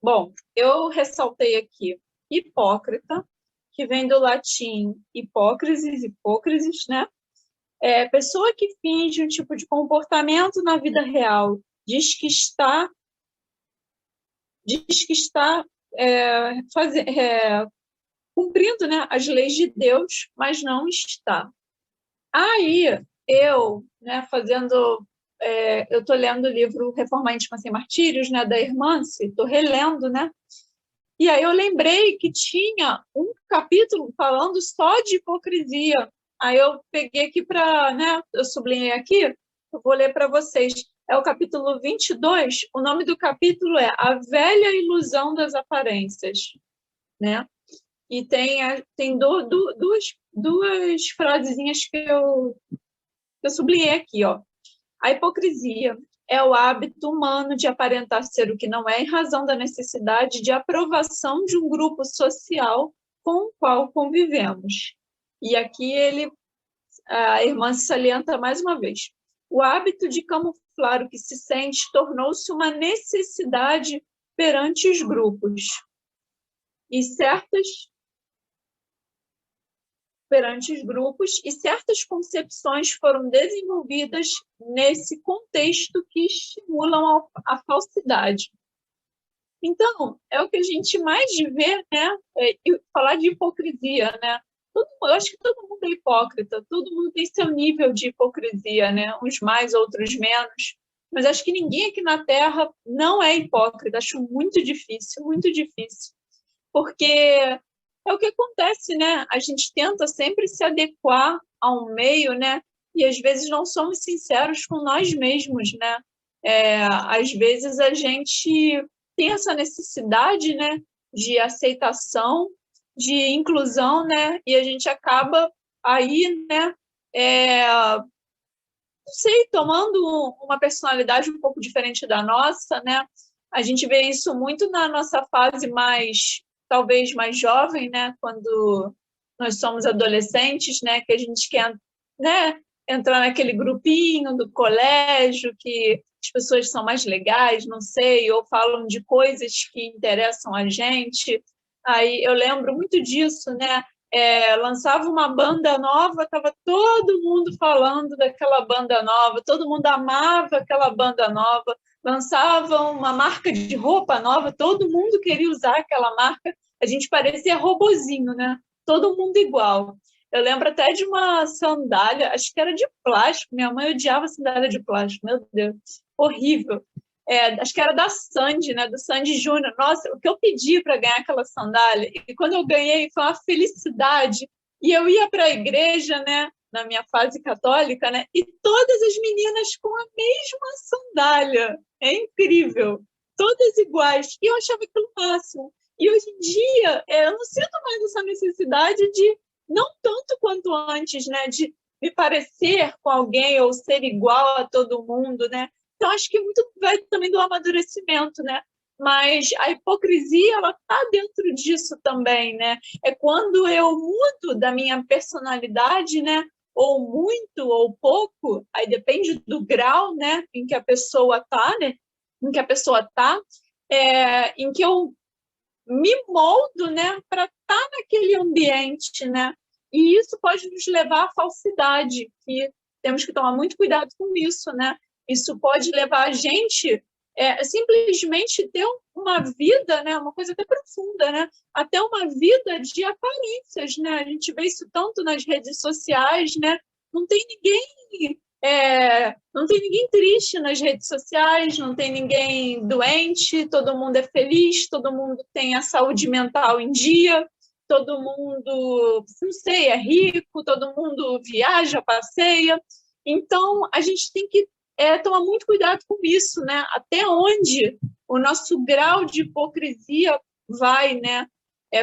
Bom, eu ressaltei aqui hipócrita, que vem do latim hipócrisis, né? Pessoa que finge um tipo de comportamento na vida real, diz que está cumprindo, né, as leis de Deus, mas não está. Aí, eu estou lendo o livro Reforma Íntima Sem Martírios, né, da Irmãse, estou relendo, né? E aí eu lembrei que tinha um capítulo falando só de hipocrisia. Aí eu peguei aqui eu sublinhei aqui, eu vou ler para vocês. É o capítulo 22, o nome do capítulo é A Velha Ilusão das Aparências, né? E tem duas frasezinhas que eu sublinhei aqui, ó. A hipocrisia é o hábito humano de aparentar ser o que não é em razão da necessidade de aprovação de um grupo social com o qual convivemos. E aqui a irmã se salienta mais uma vez. O hábito de camuflar o que se sente tornou-se uma necessidade perante os grupos. E certas concepções foram desenvolvidas nesse contexto que estimulam a falsidade. Então, é o que a gente mais vê, né? Falar de hipocrisia, né? Eu acho que todo mundo é hipócrita, todo mundo tem seu nível de hipocrisia, né? Uns mais, outros menos. Mas acho que ninguém aqui na Terra não é hipócrita. Acho muito difícil, muito difícil. Porque é o que acontece, né? A gente tenta sempre se adequar a um meio, né? E às vezes não somos sinceros com nós mesmos, né? Às vezes a gente tem essa necessidade, né? De aceitação, de inclusão, né? E a gente acaba aí, né? Não sei, tomando uma personalidade um pouco diferente da nossa, né? A gente vê isso muito na nossa fase talvez mais jovem, né? Quando nós somos adolescentes, né? Que a gente quer, né? Entrar naquele grupinho do colégio que as pessoas são mais legais, não sei, ou falam de coisas que interessam a gente. Aí eu lembro muito disso, né? Lançava uma banda nova, estava todo mundo falando daquela banda nova, todo mundo amava aquela banda nova, lançavam uma marca de roupa nova, todo mundo queria usar aquela marca, a gente parecia robozinho, né? Todo mundo igual. Eu lembro até de uma sandália, acho que era de plástico, minha mãe odiava sandália de plástico, meu Deus, horrível. Acho que era da Sandy, né? Do Sandy Júnior. Nossa, o que eu pedi para ganhar aquela sandália, e quando eu ganhei foi uma felicidade. E eu ia para a igreja, né? Na minha fase católica, né? E todas as meninas com a mesma sandália. É incrível. Todas iguais. E eu achava aquilo máximo. E hoje em dia, eu não sinto mais essa necessidade de, não tanto quanto antes, né? De me parecer com alguém ou ser igual a todo mundo, né? Então, acho que muito vai também do amadurecimento, né? Mas a hipocrisia, ela está dentro disso também, né? É quando eu mudo da minha personalidade, né? Ou muito ou pouco, aí depende do grau, né? Em que a pessoa está, né? Em que a pessoa está, em que eu me moldo, né? Para estar naquele ambiente, né? E isso pode nos levar à falsidade, que temos que tomar muito cuidado com isso, né? Isso pode levar a gente simplesmente ter uma vida, né, uma coisa até profunda, né, até uma vida de aparências, né, a gente vê isso tanto nas redes sociais, né, não tem ninguém triste nas redes sociais, não tem ninguém doente, todo mundo é feliz, todo mundo tem a saúde mental em dia, todo mundo, não sei, é rico, todo mundo viaja, passeia. Então, a gente tem que tomar muito cuidado com isso, né? Até onde o nosso grau de hipocrisia vai, né?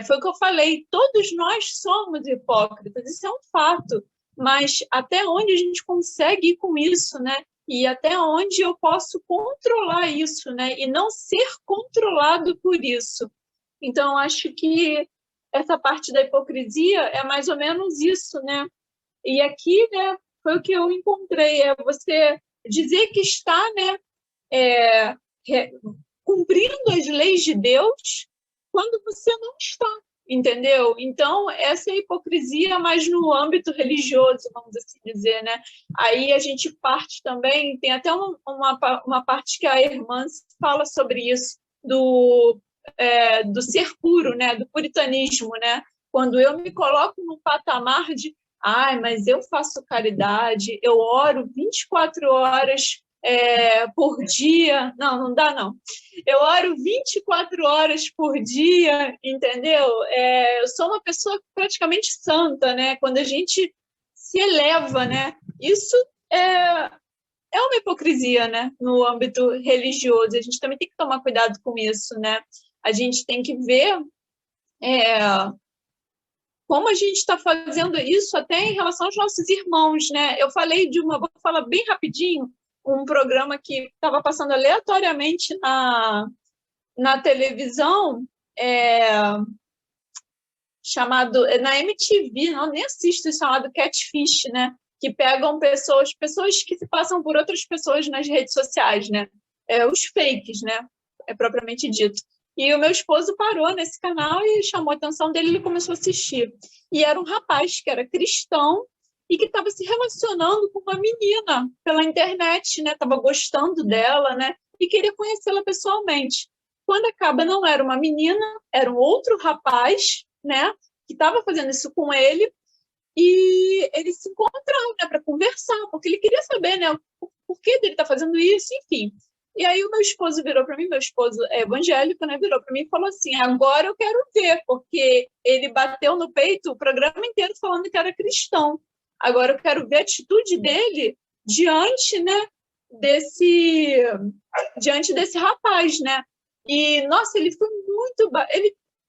Foi o que eu falei, todos nós somos hipócritas, isso é um fato, mas até onde a gente consegue ir com isso, né? E até onde eu posso controlar isso, né? E não ser controlado por isso. Então, acho que essa parte da hipocrisia é mais ou menos isso, né? E aqui, né, foi o que eu encontrei, você dizer que está, né, cumprindo as leis de Deus quando você não está, entendeu? Então, essa é a hipocrisia mais no âmbito religioso, vamos assim dizer, né? Aí a gente parte também, tem até uma parte que a irmã fala sobre isso, do ser puro, né? Do puritanismo, né? Quando eu me coloco no patamar de mas eu faço caridade, eu oro 24 horas por dia. Não dá, não. Eu oro 24 horas por dia, entendeu? Eu sou uma pessoa praticamente santa, né? Quando a gente se eleva, né? Isso é uma hipocrisia, né? No âmbito religioso. A gente também tem que tomar cuidado com isso, né? A gente tem que ver como a gente está fazendo isso até em relação aos nossos irmãos, né? Eu falei vou falar bem rapidinho, um programa que estava passando aleatoriamente na televisão, chamado, na MTV, não, nem assisto, chamado Catfish, né? Que pegam pessoas que se passam por outras pessoas nas redes sociais, né? Os fakes, né? Propriamente dito. E o meu esposo parou nesse canal e chamou a atenção dele, ele começou a assistir. E era um rapaz que era cristão e que estava se relacionando com uma menina pela internet, né? Estava gostando dela, né? E queria conhecê-la pessoalmente. Quando acaba, não era uma menina, era um outro rapaz, né? Que estava fazendo isso com ele, e eles se encontraram, né? Para conversar, porque ele queria saber, né? Por que ele está fazendo isso, enfim. E aí o meu esposo virou para mim, meu esposo é evangélico, né? Virou para mim e falou assim: agora eu quero ver, porque ele bateu no peito o programa inteiro falando que era cristão. Agora eu quero ver a atitude dele diante, né? Diante desse rapaz, né? E nossa, ele foi muito,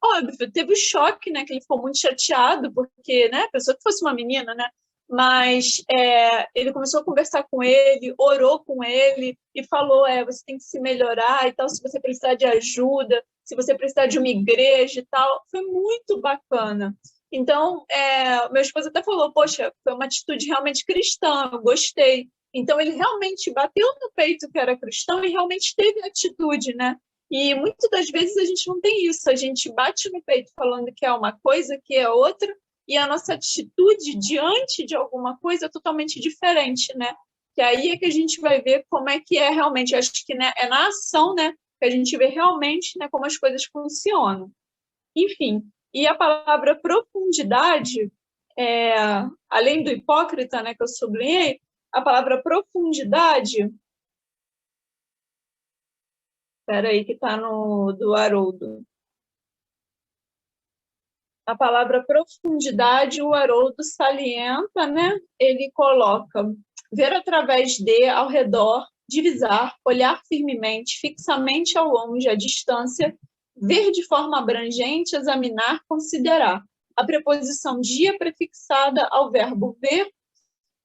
óbvio, teve o choque, né? Que ele ficou muito chateado porque, né? Pensou que fosse uma menina, né? Mas ele começou a conversar com ele, orou com ele e falou, você tem que se melhorar e tal, se você precisar de ajuda, se você precisar de uma igreja e tal. Foi muito bacana. Então, meu esposo até falou, poxa, foi uma atitude realmente cristã, eu gostei. Então, ele realmente bateu no peito que era cristão e realmente teve atitude, né? E muitas das vezes a gente não tem isso, a gente bate no peito falando que é uma coisa, que é outra, e a nossa atitude diante de alguma coisa é totalmente diferente, né? Que aí é que a gente vai ver como é que é realmente. Eu acho que, né, é na ação, né, que a gente vê realmente, né, como as coisas funcionam. Enfim, e a palavra profundidade, além do hipócrita, né, que eu sublinhei, a palavra profundidade... Espera aí que está do Haroldo. A palavra profundidade, o Haroldo salienta, né? Ele coloca ver através de, ao redor, divisar, olhar firmemente, fixamente ao longe, à distância, ver de forma abrangente, examinar, considerar. A preposição de é prefixada ao verbo ver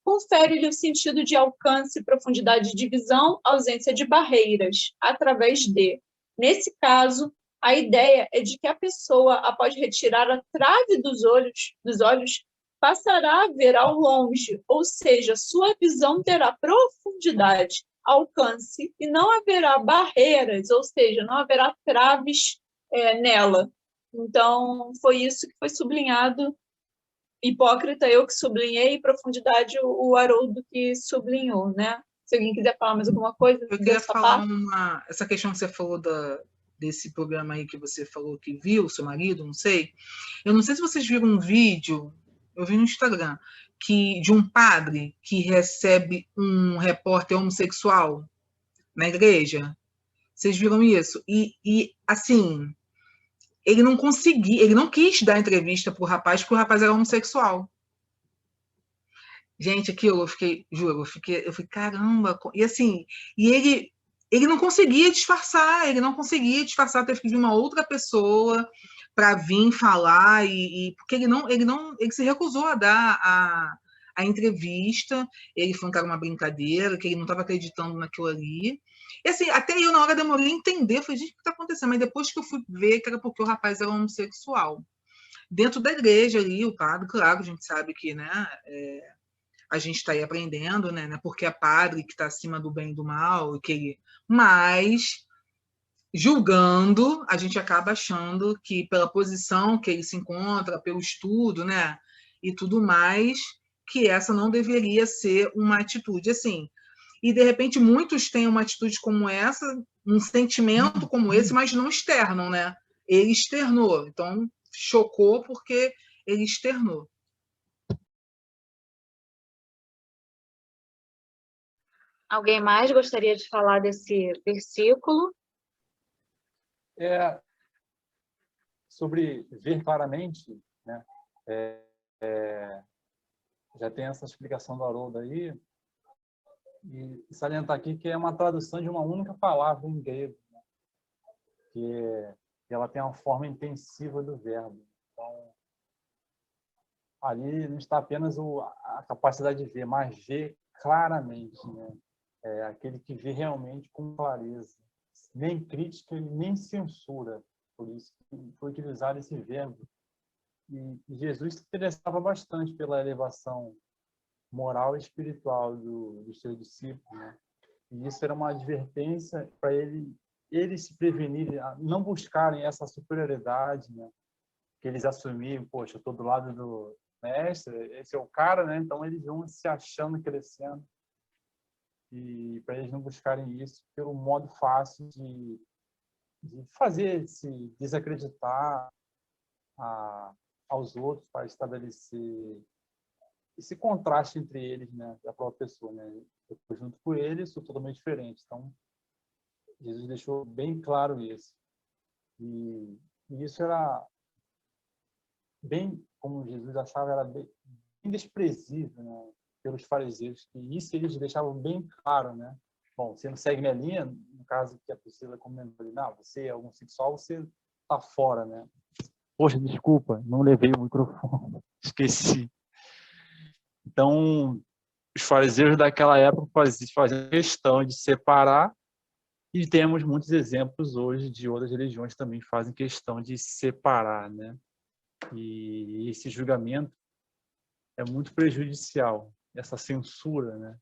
confere-lhe o sentido de alcance, profundidade de visão, ausência de barreiras, através de. Nesse caso, a ideia é de que a pessoa, após retirar a trave dos olhos, passará a ver ao longe, ou seja, sua visão terá profundidade, alcance, e não haverá barreiras, ou seja, não haverá traves nela. Então, foi isso que foi sublinhado. Hipócrita, eu que sublinhei, e profundidade, o Haroldo que sublinhou, né? Se alguém quiser falar mais alguma coisa, Eu queria dessa falar parte. essa questão que você falou desse programa aí que você falou que viu, seu marido, não sei. Eu não sei se vocês viram um vídeo, eu vi no Instagram, de um padre que recebe um repórter homossexual na igreja. Vocês viram isso? E assim, ele não quis dar entrevista pro rapaz, porque o rapaz era homossexual. Gente, aquilo, eu fiquei, caramba. E assim, ele não conseguia disfarçar, teve que vir uma outra pessoa para vir falar, porque ele se recusou a dar a entrevista, ele falou que era uma brincadeira, que ele não estava acreditando naquilo ali. E assim, até eu na hora demorei a entender, falei, gente, o que está acontecendo? Mas depois que eu fui ver que era porque o rapaz era homossexual. Dentro da igreja ali, o padre, claro, a gente sabe que, né, a gente está aí aprendendo, né? Porque é padre que está acima do bem e do mal, mas julgando, a gente acaba achando que pela posição que ele se encontra, pelo estudo, né? E tudo mais, que essa não deveria ser uma atitude assim. E de repente muitos têm uma atitude como essa, um sentimento como esse, mas não externam, né? Ele externou, então chocou porque ele externou. Alguém mais gostaria de falar desse versículo? Sobre ver claramente, né? Já tem essa explicação do Haroldo aí, e salientar aqui que é uma tradução de uma única palavra em grego, né? Que ela tem uma forma intensiva do verbo. Então, ali não está apenas a capacidade de ver, mas ver claramente, né? Aquele que vê realmente com clareza, nem crítica e nem censura. Por isso que foi utilizado esse verbo. E Jesus se interessava bastante pela elevação moral e espiritual dos seus discípulos, né? E isso era uma advertência para eles se prevenirem, a não buscarem essa superioridade, né? Que eles assumiam, poxa, eu estou do lado do mestre, esse é o cara, né? Então eles vão se achando, crescendo. E para eles não buscarem isso pelo modo fácil de fazer se desacreditar aos outros, para estabelecer esse contraste entre eles, né, da própria pessoa, né? Eu estou junto com eles, sou totalmente diferente. Então Jesus deixou bem claro isso. E isso era bem, como Jesus achava, era bem desprezível, né, pelos fariseus, e isso eles deixavam bem claro, né? Bom, você não segue minha linha, no caso que a Priscila comentou ali, não, você é homossexual, você tá fora, né? Poxa, desculpa, não levei o microfone, esqueci. Então, os fariseus daquela época faziam questão de separar, e temos muitos exemplos hoje de outras religiões que também fazem questão de separar, né? E esse julgamento é muito prejudicial, essa censura, né?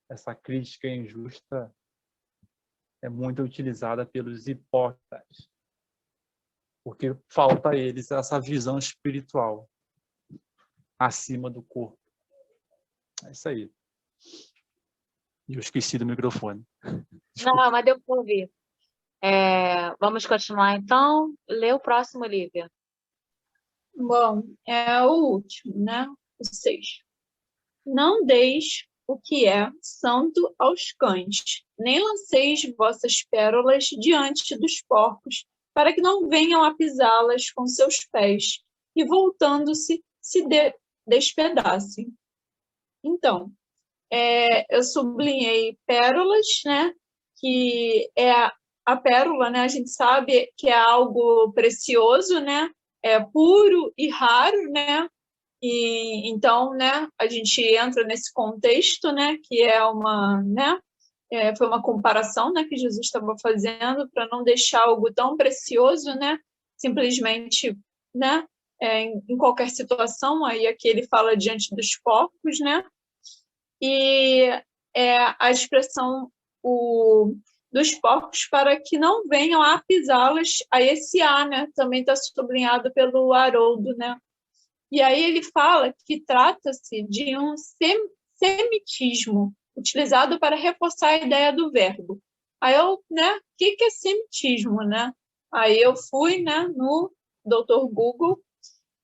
Essa crítica injusta é muito utilizada pelos hipócritas, porque falta a eles essa visão espiritual acima do corpo. É isso aí. E eu esqueci do microfone. Não, mas deu para ouvir. Vamos continuar, então. Lê o próximo, Lívia. Bom, é o último, né? O 6. Não deis o que é santo aos cães, nem lanceis vossas pérolas diante dos porcos, para que não venham a pisá-las com seus pés, e voltando-se, se despedacem. Então, eu sublinhei pérolas, né? Que é a pérola, né? A gente sabe que é algo precioso, né? É puro e raro, né? E então, né? A gente entra nesse contexto, né? Que é foi uma comparação, né? Que Jesus estava fazendo para não deixar algo tão precioso, né? Simplesmente, né? Em qualquer situação, aí aqui ele fala diante dos porcos, né? E a expressão dos porcos para que não venham a pisá-las, a esse A, né? Também está sublinhado pelo Haroldo, né? E aí ele fala que trata-se de um semitismo, utilizado para reforçar a ideia do verbo. Aí eu, né, o que é semitismo, né? Aí eu fui, né, no Dr. Google,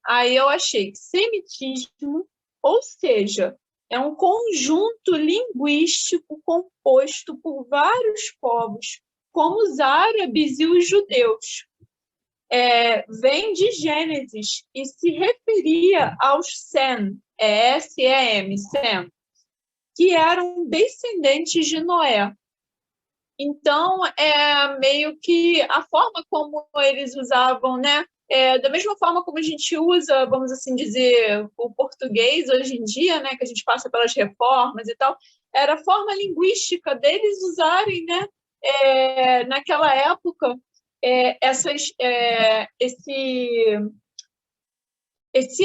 aí eu achei que semitismo, ou seja, é um conjunto linguístico composto por vários povos, como os árabes e os judeus. Vem de Gênesis e se referia aos Sem, S-E-M, Sem, que eram descendentes de Noé. Então, meio que a forma como eles usavam, né? Da mesma forma como a gente usa, vamos assim dizer, o português hoje em dia, né? Que a gente passa pelas reformas e tal, era a forma linguística deles usarem, né? Naquela época, esse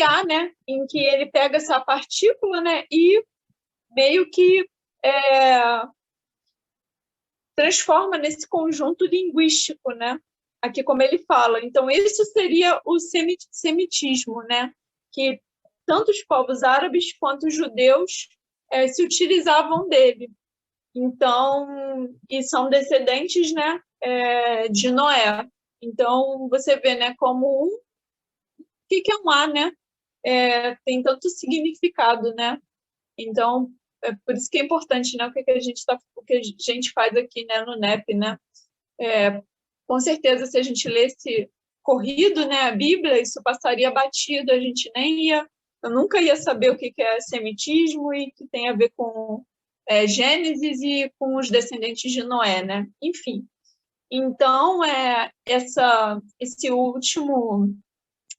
A, né? Em que ele pega essa partícula, né? E meio que transforma nesse conjunto linguístico, né? Aqui como ele fala. Então, isso seria o semitismo, né? Que tanto os povos árabes quanto os judeus se utilizavam dele. Então, e são descendentes, né, de Noé. Então, você vê, né, como o que é um A, né? Tem tanto significado, né? Então, por isso que é importante, né, o que a gente faz aqui, né, no NEP, né? Com certeza, se a gente lesse corrido, né, a Bíblia, isso passaria batido, a gente eu nunca ia saber o que é semitismo e que tem a ver com Gênesis e com os descendentes de Noé, né? Enfim. Então, esse último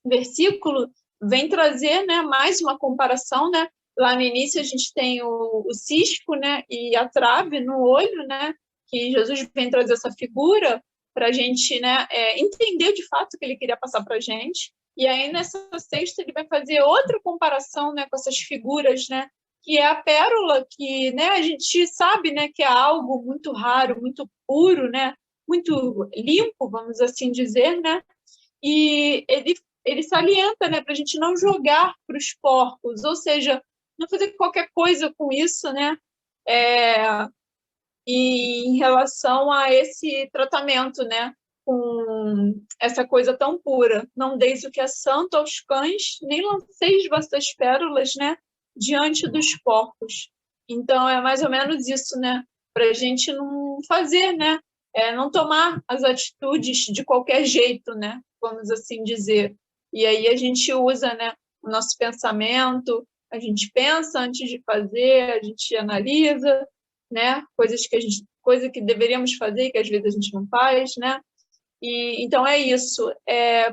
versículo vem trazer, né, mais uma comparação, né? Lá no início a gente tem o cisco, né, e a trave no olho, né, que Jesus vem trazer essa figura para a gente, né, entender de fato o que ele queria passar para a gente. E aí nessa sexta ele vai fazer outra comparação, né, com essas figuras, né, que é a pérola, que, né, a gente sabe, né, que é algo muito raro, muito puro, né, muito limpo, vamos assim dizer, né. E ele salienta, né, para a gente não jogar para os porcos, ou seja, não fazer qualquer coisa com isso, né? E em relação a esse tratamento, né? Com essa coisa tão pura. Não deis o que é santo aos cães, nem lanceis vossas pérolas, né? Diante dos porcos. Então, é mais ou menos isso, né? Para a gente não fazer, né? Não tomar as atitudes de qualquer jeito, né? Vamos assim dizer. E aí a gente usa, né? O nosso pensamento, a gente pensa antes de fazer, a gente analisa, né? Coisa que deveríamos fazer que às vezes a gente não faz, né? E então é isso,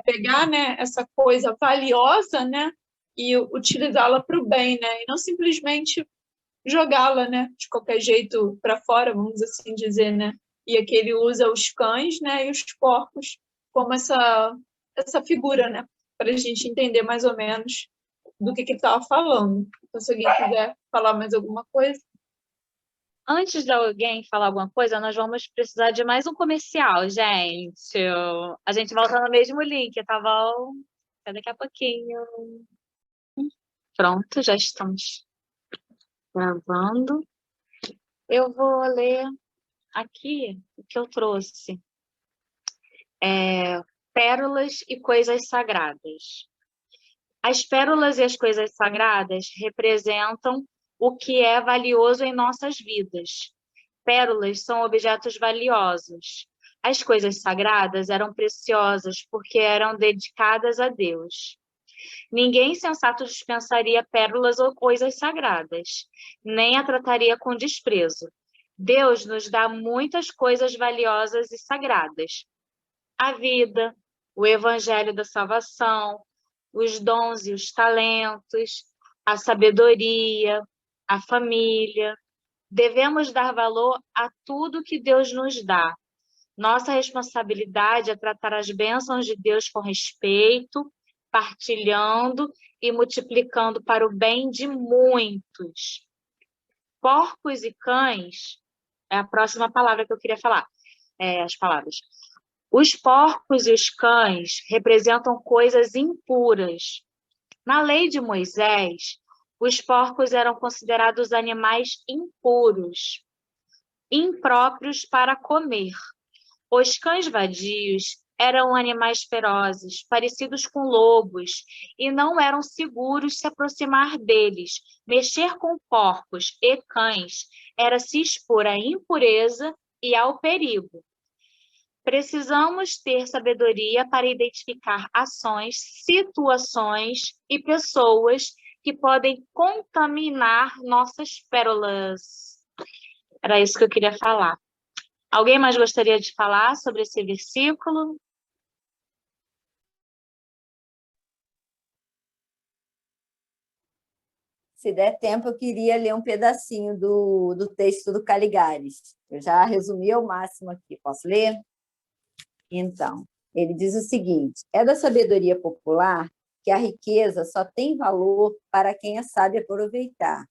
pegar, né, essa coisa valiosa, né, e utilizá-la para o bem, né, e não simplesmente jogá-la, né, de qualquer jeito para fora, vamos assim dizer, né. E aqui ele usa os cães, né, e os porcos como essa figura, né, para a gente entender mais ou menos do que ele estava falando. Então, se alguém quiser falar mais alguma coisa. Antes de alguém falar alguma coisa, nós vamos precisar de mais um comercial, gente. A gente volta no mesmo link, tá bom? Até daqui a pouquinho. Pronto, já estamos gravando. Eu vou ler aqui o que eu trouxe. Pérolas e coisas sagradas. As pérolas e as coisas sagradas representam o que é valioso em nossas vidas. Pérolas são objetos valiosos. As coisas sagradas eram preciosas porque eram dedicadas a Deus. Ninguém sensato dispensaria pérolas ou coisas sagradas, nem a trataria com desprezo. Deus nos dá muitas coisas valiosas e sagradas. A vida, o evangelho da salvação, os dons e os talentos, a sabedoria, a família. Devemos dar valor a tudo que Deus nos dá. Nossa responsabilidade é tratar as bênçãos de Deus com respeito, partilhando e multiplicando para o bem de muitos. Porcos e cães é a próxima palavra que eu queria falar. As palavras. Os porcos e os cães representam coisas impuras. Na lei de Moisés, Os porcos eram considerados animais impuros, impróprios para comer. Os cães vadios eram animais ferozes, parecidos com lobos, e não eram seguros se aproximar deles. Mexer com porcos e cães era se expor à impureza e ao perigo. Precisamos ter sabedoria para identificar ações, situações e pessoas que podem contaminar nossas pérolas. Era isso que eu queria falar. Alguém mais gostaria de falar sobre esse versículo? Se der tempo, eu queria ler um pedacinho do texto do Caligares. Eu já resumi ao máximo aqui. Posso ler? Então, ele diz o seguinte: é da sabedoria popular que a riqueza só tem valor para quem a sabe aproveitar.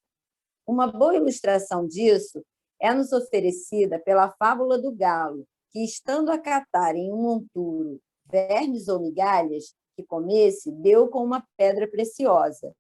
Uma boa ilustração disso é nos oferecida pela fábula do galo, que, estando a catar em um monturo vermes ou migalhas que comesse, deu com uma pedra preciosa.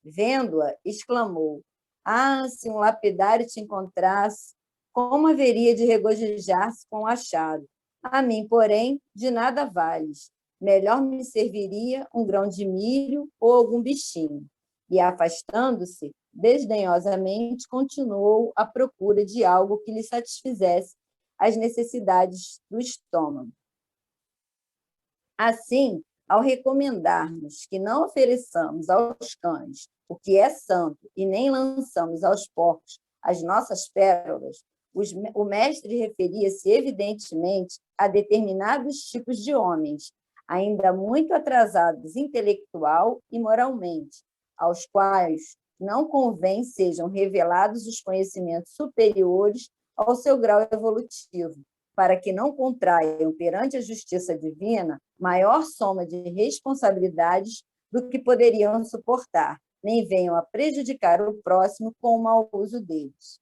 Vendo-a, exclamou: ah, se um lapidário te encontrasse, como haveria de regozijar-se com o achado? A mim, porém, de nada vales. Melhor me serviria um grão de milho ou algum bichinho. E, afastando-se, desdenhosamente, continuou à procura de algo que lhe satisfizesse as necessidades do estômago. Assim, ao recomendarmos que não ofereçamos aos cães o que é santo e nem lançamos aos porcos as nossas pérolas, o mestre referia-se evidentemente a determinados tipos de homens, ainda muito atrasados intelectual e moralmente, aos quais não convém sejam revelados os conhecimentos superiores ao seu grau evolutivo, para que não contraiam perante a justiça divina maior soma de responsabilidades do que poderiam suportar, nem venham a prejudicar o próximo com o mau uso deles.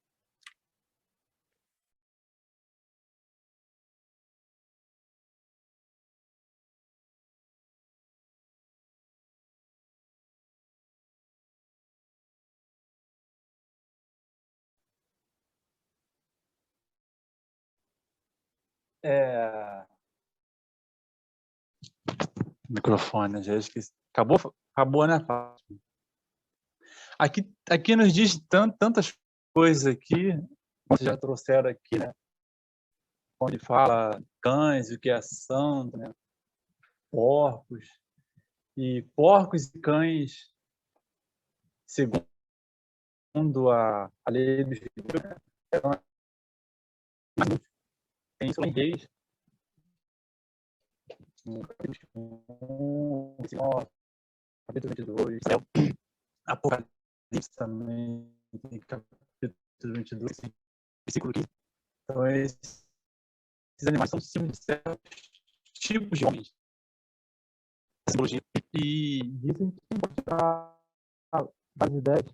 Microfone, já esqueci. Acabou, né? Aqui nos diz tantas coisas aqui, vocês já trouxeram aqui, né? Onde fala cães, o que é santo, né? Porcos. E porcos e cães, segundo a lei dos judeus, eram tem isso em Reis, no capítulo 1, capítulo 22, Apocalipse também, tem capítulo 22, versículo 15. Então, esses animais são símbolos de certos tipos de homens. Simbologia. E dizem que mostrar as ideias,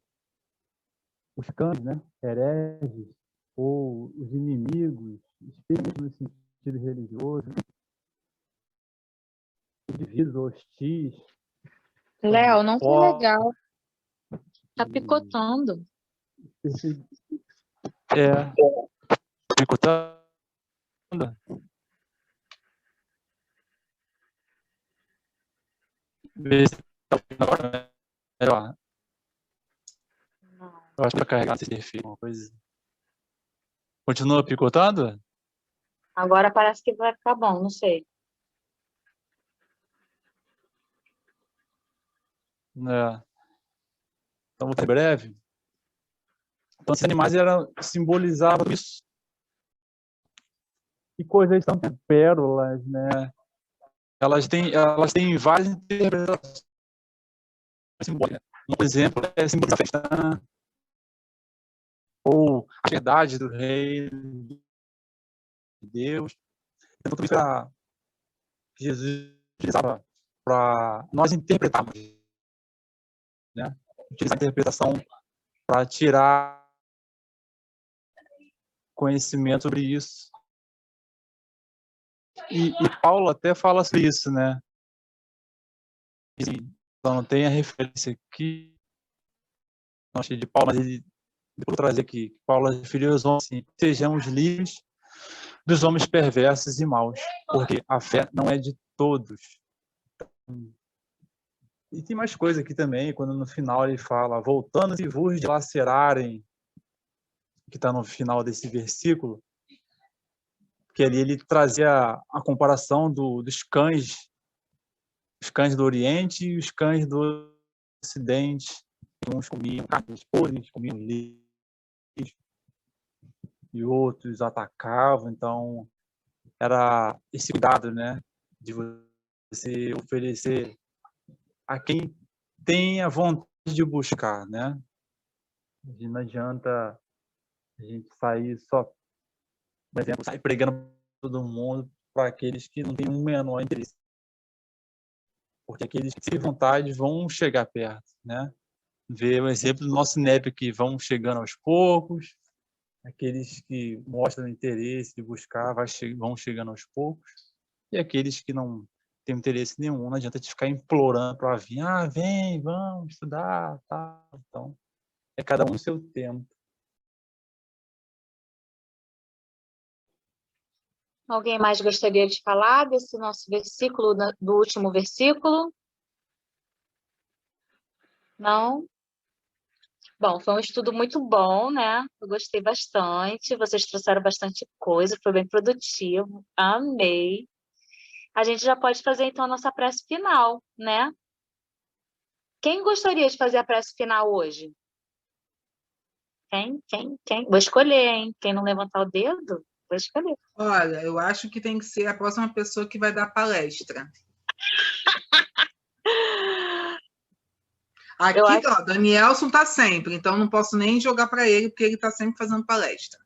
os cães, né? Hereges, ou os inimigos, espíritos no sentido religioso, indivíduos hostis. Léo, não tá legal. Tá picotando. Picotando? Vê se tá agora melhor. Eu acho que vai carregar esse perfil, uma coisa. Continua picotando? Agora parece que vai ficar bom, não sei. Então, vou ter breve. Então, esses animais simbolizavam isso. Que coisas são pérolas, né? Elas têm várias interpretações simbólicas. Um exemplo é simbolizar a festa, ou a verdade do reino de Deus. Então, tudo isso que Jesus utilizava para nós interpretarmos, né? Utilizar a interpretação para tirar conhecimento sobre isso. E Paulo até fala sobre isso, né? Então, tem a referência aqui não achei de Paulo, mas ele vou trazer aqui, que Paulo referiu aos homens assim: sejamos livres dos homens perversos e maus, porque a fé não é de todos. E tem mais coisa aqui também, quando no final ele fala, voltando e vos dilacerarem, que está no final desse versículo, que ali ele trazia a comparação dos cães, os cães do Oriente e os cães do Ocidente. Uns comiam carnes podres, comiam lixo, e outros atacavam. Então, era esse cuidado, né, de você oferecer a quem tem a vontade de buscar, né? Não adianta a gente sair só, por exemplo, sair pregando para todo mundo, para aqueles que não têm um menor interesse. Porque aqueles que têm vontade vão chegar perto, né? Ver o exemplo do nosso NEP que vão chegando aos poucos, aqueles que mostram interesse de buscar vão chegando aos poucos, e aqueles que não têm interesse nenhum, não adianta te ficar implorando para vir, vem, vamos estudar, tá? Então, é cada um o seu tempo. Alguém mais gostaria de falar desse nosso versículo, do último versículo? Não? Bom, foi um estudo muito bom, né? Eu gostei bastante. Vocês trouxeram bastante coisa, foi bem produtivo. Amei. A gente já pode fazer, então, a nossa prece final, né? Quem gostaria de fazer a prece final hoje? Quem? Vou escolher, hein? Quem não levantar o dedo, vou escolher. Olha, eu acho que tem que ser a próxima pessoa que vai dar palestra. Aqui, ó, Danielson está sempre, então não posso nem jogar para ele, porque ele está sempre fazendo palestra.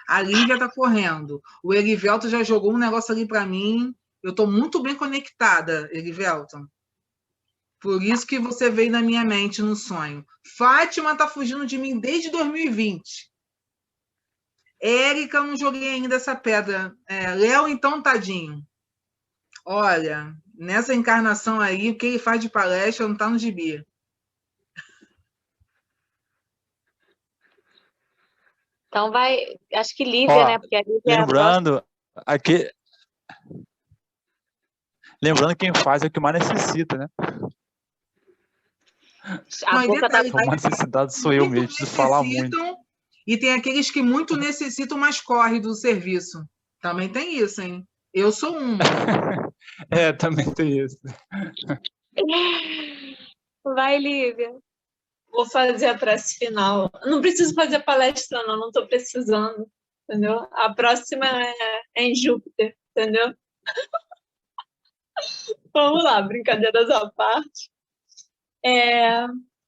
A Lívia está correndo. O Erivelton já jogou um negócio ali para mim. Eu estou muito bem conectada, Erivelton. Por isso que você veio na minha mente no sonho. Fátima está fugindo de mim desde 2020. Érica, eu não joguei ainda essa pedra. Léo, então, tadinho. Olha, nessa encarnação aí, o que ele faz de palestra não está no gibi. Então vai, acho que Lívia, né? Porque a Lívia lembrando quem faz é o que mais necessita, né? Uma necessidade sou eu mesmo, preciso falar muito. E tem aqueles que muito necessitam, mas correm do serviço. Também tem isso, hein? Eu sou uma. Também tem isso. Vai, Lívia. Vou fazer a prece final. Não preciso fazer palestra, não estou precisando, entendeu? A próxima é em Júpiter, entendeu? Vamos lá, brincadeiras à parte.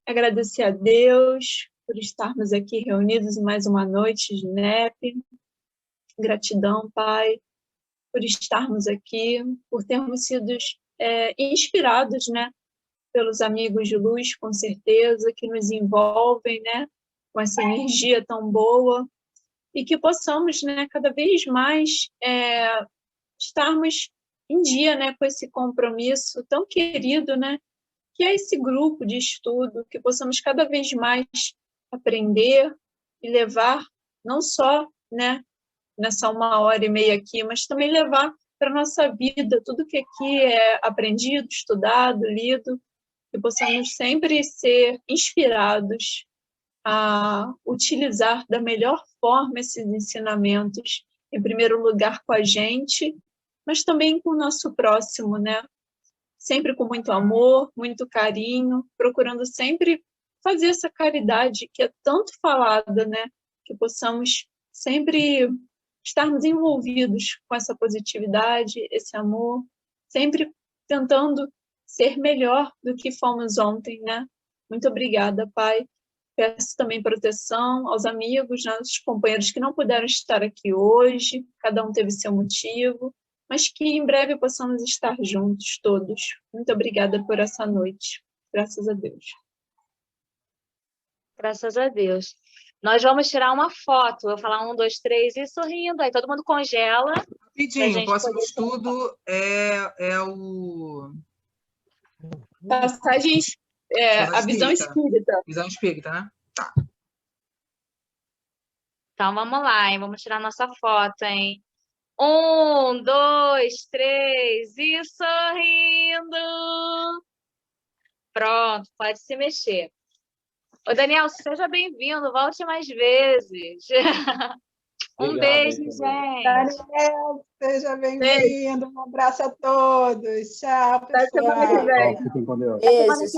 Agradecer a Deus por estarmos aqui reunidos em mais uma noite de NEP. Gratidão, Pai, por estarmos aqui, por termos sido inspirados, né, pelos amigos de luz, com certeza, que nos envolvem, né, com essa energia tão boa, e que possamos, né, cada vez mais estarmos em dia, né, com esse compromisso tão querido, né, que é esse grupo de estudo, que possamos cada vez mais aprender e levar, não só, né, nessa 1h30 aqui, mas também levar para a nossa vida tudo que aqui é aprendido, estudado, lido, que possamos sempre ser inspirados a utilizar da melhor forma esses ensinamentos, em primeiro lugar com a gente, mas também com o nosso próximo, né? Sempre com muito amor, muito carinho, procurando sempre fazer essa caridade que é tanto falada, né? Que possamos sempre estarmos envolvidos com essa positividade, esse amor, sempre tentando ser melhor do que fomos ontem, né? Muito obrigada, Pai. Peço também proteção aos amigos, nossos companheiros que não puderam estar aqui hoje, cada um teve seu motivo, mas que em breve possamos estar juntos todos. Muito obrigada por essa noite. Graças a Deus. Graças a Deus. Nós vamos tirar uma foto. Eu vou falar 1, 2, 3 e sorrindo. Aí todo mundo congela. Rapidinho, o próximo estudo é o... Passagens, a visão espírita. Visão espírita, né? Tá. Então, vamos lá, hein? Vamos tirar nossa foto, hein? 1, 2, 3 e sorrindo. Pronto, pode se mexer. Ô, Daniel, seja bem-vindo, volte mais vezes. Um Obrigado, beijo, hein, gente. Daniel, seja bem-vindo. Um abraço a todos. Tchau, Até semana que pessoal. vem. Fiquem com Deus. Beijo, gente.